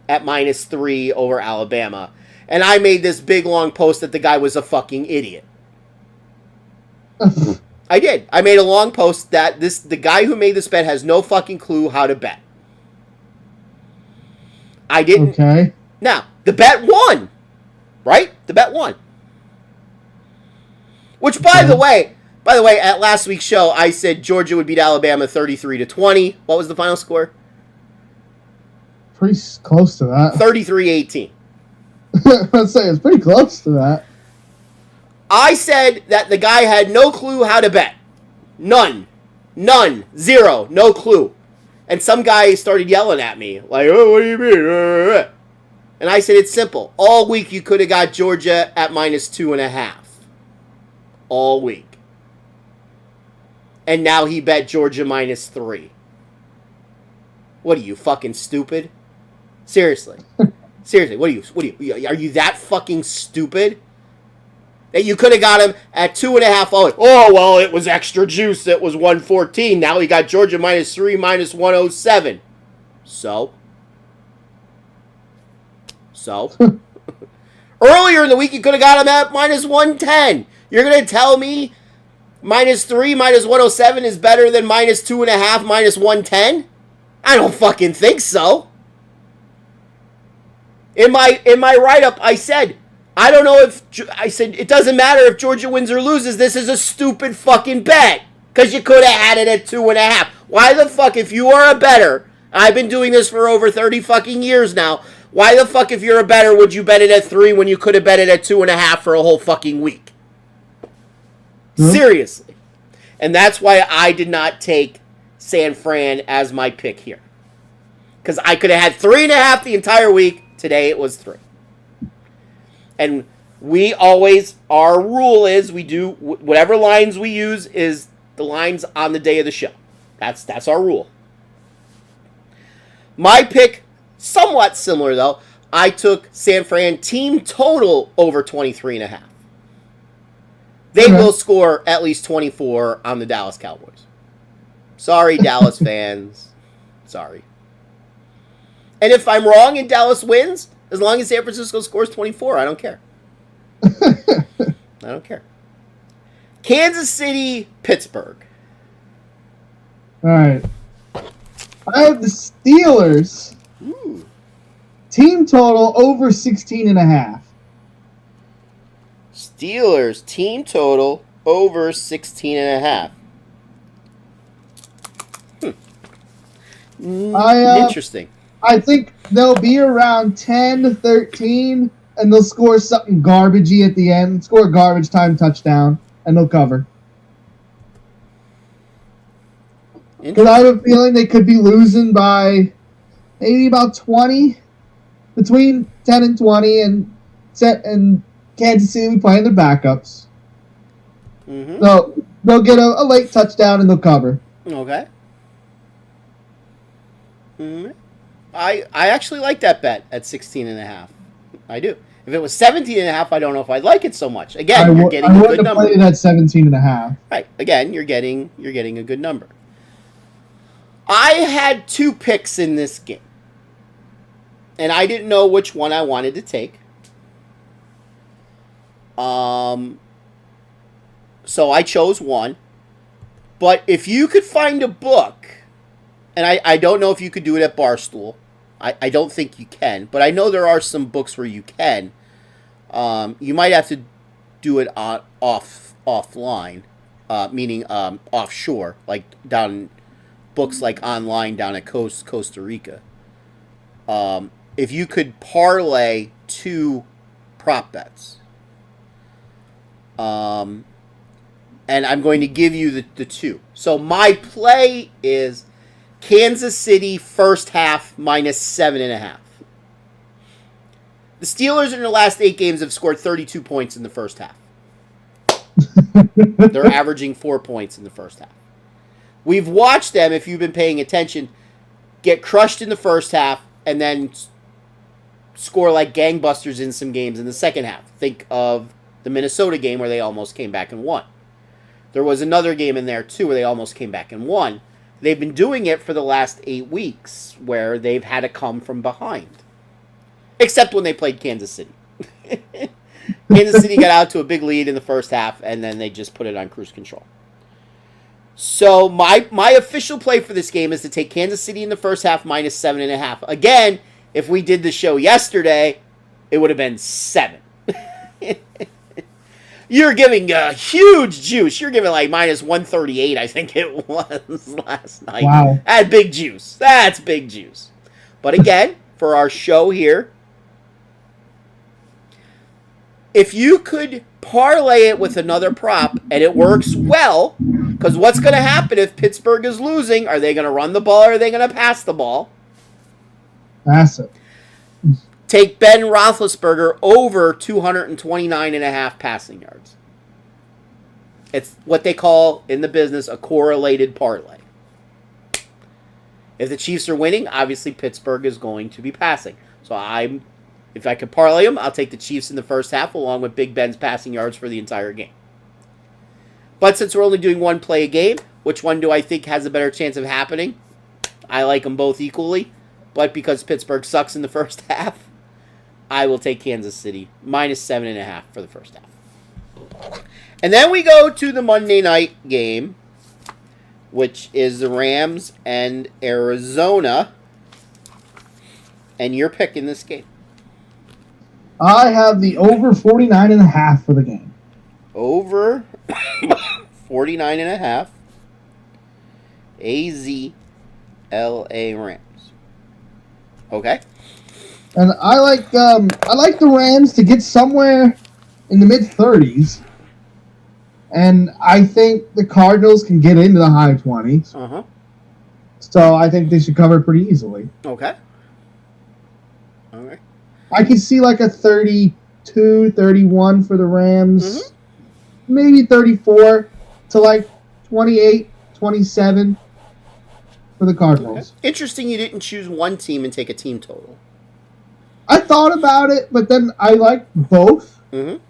S2: at -3 over Alabama. And I made this big long post that the guy was a fucking idiot. I did. I made a long post that the guy who made this bet has no fucking clue how to bet. I didn't.
S3: Okay.
S2: Now, the bet won. Right? The bet won. Which, by the way, at last week's show, I said Georgia would beat Alabama 33-20. What was the final score?
S3: Pretty close to that.
S2: 33-18.
S3: I'd say it's pretty close to that.
S2: I said that the guy had no clue how to bet. None. 0. No clue. And some guy started yelling at me. Like, oh, what do you mean? And I said, it's simple. All week you could have got Georgia at -2.5. All week. And now he bet Georgia -3. What are you, fucking stupid? Seriously. Seriously, what are you that fucking stupid? That you could have got him at 2.5. Oh, well, it was extra juice. It was 114. Now he got Georgia -3, -107. So? Earlier in the week, you could have got him at -110. You're going to tell me -3, -107 is better than -2.5, -110? I don't fucking think so. In my write-up, I said, I don't know if... I said, it doesn't matter if Georgia wins or loses. This is a stupid fucking bet. Because you could have had it at 2.5. Why the fuck, if you are a bettor... I've been doing this for over 30 fucking years now. Why the fuck, if you're a bettor, would you bet it at 3 when you could have bet it at 2.5 for a whole fucking week? Seriously. And that's why I did not take San Fran as my pick here. Because I could have had 3.5 the entire week. Today it was 3. And we always, our rule is we do, whatever lines we use is the lines on the day of the show. That's our rule. My pick, somewhat similar though. I took San Fran team total over 23.5. They will score at least 24 on the Dallas Cowboys. Sorry, Dallas fans. Sorry. And if I'm wrong and Dallas wins, as long as San Francisco scores 24, I don't care. I don't care. Kansas City, Pittsburgh.
S3: All right. I have the Steelers.
S2: Ooh.
S3: Team total over 16.5.
S2: Steelers team total over 16.5. Interesting.
S3: I think they'll be around 10-13, and they'll score something garbagey at the end. Score a garbage time touchdown, and they'll cover. Because I have a feeling they could be losing by maybe about 20, between 10 and 20, and Kansas City playing their backups.
S2: Mm-hmm.
S3: So they'll get a late touchdown and they'll cover.
S2: Okay. Mm-hmm. I actually like that bet at 16.5. I do. If it was 17.5, I don't know if I'd like it so much. Again, you're getting a good number.
S3: I would have played it at 17.5.
S2: Right. Again, you're getting a good number. I had 2 picks in this game, and I didn't know which one I wanted to take. So I chose one. But if you could find a book, and I don't know if you could do it at Barstool. I don't think you can, but I know there are some books where you can. You might have to do it offline, meaning offshore, like down books like online down at Costa Rica. If you could parlay 2 prop bets, and I'm going to give you the 2. So my play is Kansas City first half minus 7.5. The Steelers in their last 8 games have scored 32 points in the first half. They're averaging 4 points in the first half. We've watched them, if you've been paying attention, get crushed in the first half and then score like gangbusters in some games in the second half. Think of the Minnesota game where they almost came back and won. There was another game in there, too, where they almost came back and won. They've been doing it for the last 8 weeks, where they've had to come from behind. Except when they played Kansas City. Kansas City got out to a big lead in the first half, and then they just put it on cruise control. So my official play for this game is to take Kansas City in the first half minus 7.5. Again, if we did the show yesterday, it would have been 7. You're giving a huge juice. You're giving like minus 138, I think it was last night.
S3: Wow.
S2: That's big juice. That's big juice. But again, for our show here, if you could parlay it with another prop and it works well, because what's going to happen if Pittsburgh is losing? Are they going to run the ball or are they going to pass the ball?
S3: Pass it.
S2: Take Ben Roethlisberger over 229.5 passing yards. It's what they call in the business a correlated parlay. If the Chiefs are winning, obviously Pittsburgh is going to be passing. So if I could parlay them, I'll take the Chiefs in the first half along with Big Ben's passing yards for the entire game. But since we're only doing one play a game, which one do I think has a better chance of happening? I like them both equally. But because Pittsburgh sucks in the first half, I will take Kansas City minus 7.5 for the first half. And then we go to the Monday night game, which is the Rams and Arizona. And you're picking this game.
S3: I have the over 49.5 for the game.
S2: Over 49.5. AZLA Rams. Okay.
S3: And I like the Rams to get somewhere in the mid-30s. And I think the Cardinals can get into the high 20s.
S2: Uh-huh.
S3: So I think they should cover pretty easily.
S2: Okay. All right.
S3: I could see like a 32, 31 for the Rams.
S2: Mm-hmm.
S3: Maybe 34 to like 28, 27 for the Cardinals.
S2: Okay. Interesting you didn't choose one team and take a team total.
S3: I thought about it, but then I like both.
S2: Mm-hmm.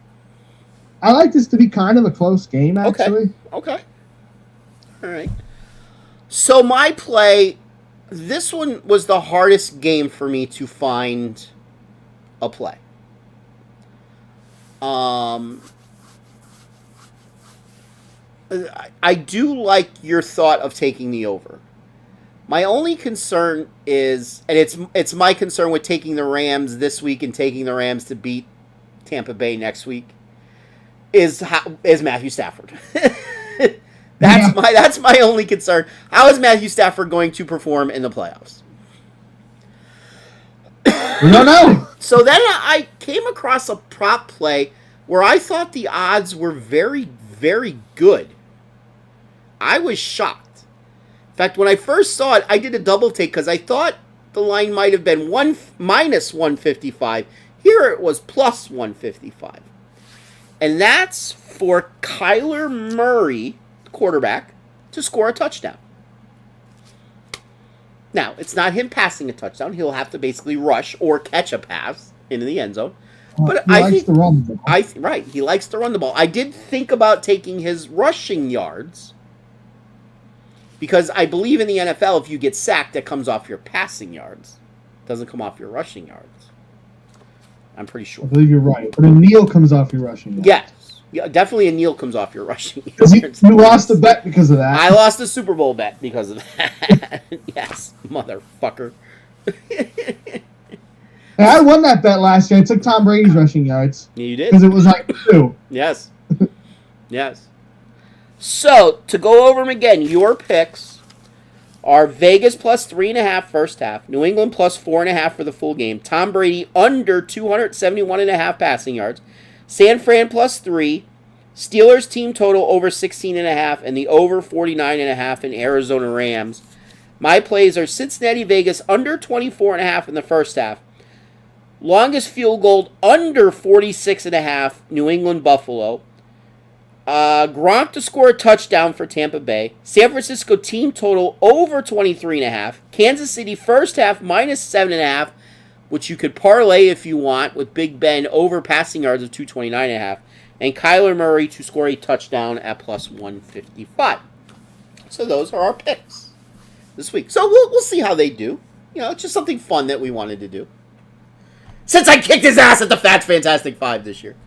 S3: I like this to be kind of a close game, actually.
S2: Okay. All right. So my play, this one was the hardest game for me to find a play. I do like your thought of taking the over. My only concern is, and it's my concern with taking the Rams this week and taking the Rams to beat Tampa Bay next week, is Matthew Stafford. That's my only concern. How is Matthew Stafford going to perform in the playoffs?
S3: We don't know.
S2: So then I came across a prop play where I thought the odds were very, very good. I was shocked. In fact, when I first saw it, I did a double take because I thought the line might have been minus 155. Here it was plus 155. And that's for Kyler Murray, quarterback, to score a touchdown. Now, it's not him passing a touchdown. He'll have to basically rush or catch a pass into the end zone. But
S3: he likes to run the ball.
S2: Right, he likes to run the ball. I did think about taking his rushing yards because I believe in the NFL, if you get sacked, that comes off your passing yards. It doesn't come off your rushing yards. I'm pretty sure.
S3: I believe you're right. But a kneel comes off your rushing yards.
S2: Yes. Yeah, definitely a kneel comes off your rushing yards.
S3: Because you lost a bet because of that.
S2: I lost a Super Bowl bet because of that. Yes, motherfucker.
S3: And I won that bet last year. I took Tom Brady's rushing yards.
S2: Yeah, you did.
S3: Because it was like 2.
S2: Yes. Yes. So, to go over them again, your picks are Vegas plus 3.5 first half, New England plus 4.5 for the full game, Tom Brady under 271.5 passing yards, San Fran plus 3, Steelers team total over 16.5, and the over 49.5 in Arizona Rams. My plays are Cincinnati Vegas under 24.5 in the first half, longest field goal under 46.5, New England Buffalo. Gronk to score a touchdown for Tampa Bay. San Francisco team total over 23.5. Kansas City first half minus 7.5, which you could parlay if you want with Big Ben over passing yards of 229.5. And Kyler Murray to score a touchdown at plus 155. So those are our picks this week. So we'll see how they do. You know, it's just something fun that we wanted to do. Since I kicked his ass at the Phatts Fantastic 5 this year.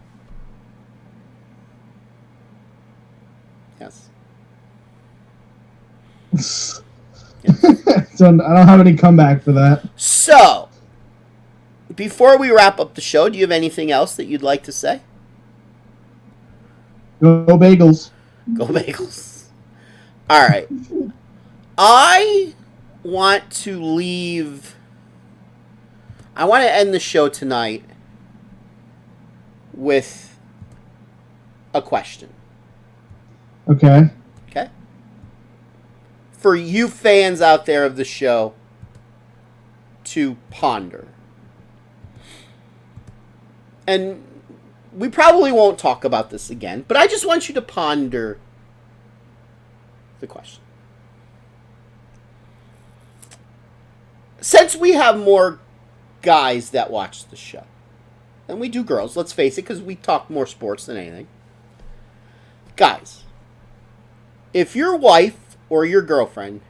S2: Yes.
S3: So I don't have any comeback for that.
S2: So, before we wrap up the show, do you have anything else that you'd like to say?
S3: Go Bagels.
S2: Go Bagels. All right. I want to end the show tonight with a question.
S3: Okay.
S2: Okay? For you fans out there of the show to ponder. And we probably won't talk about this again, but I just want you to ponder the question. Since we have more guys that watch the show than we do girls, let's face it, because we talk more sports than anything. Guys, if your wife or your girlfriend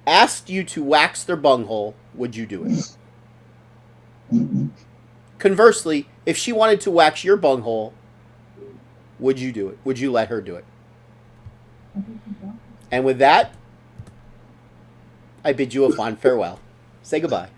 S2: asked you to wax their bunghole, would you do it? Conversely, if she wanted to wax your bunghole, would you do it? Would you let her do it? And with that, I bid you a fond farewell. Say goodbye.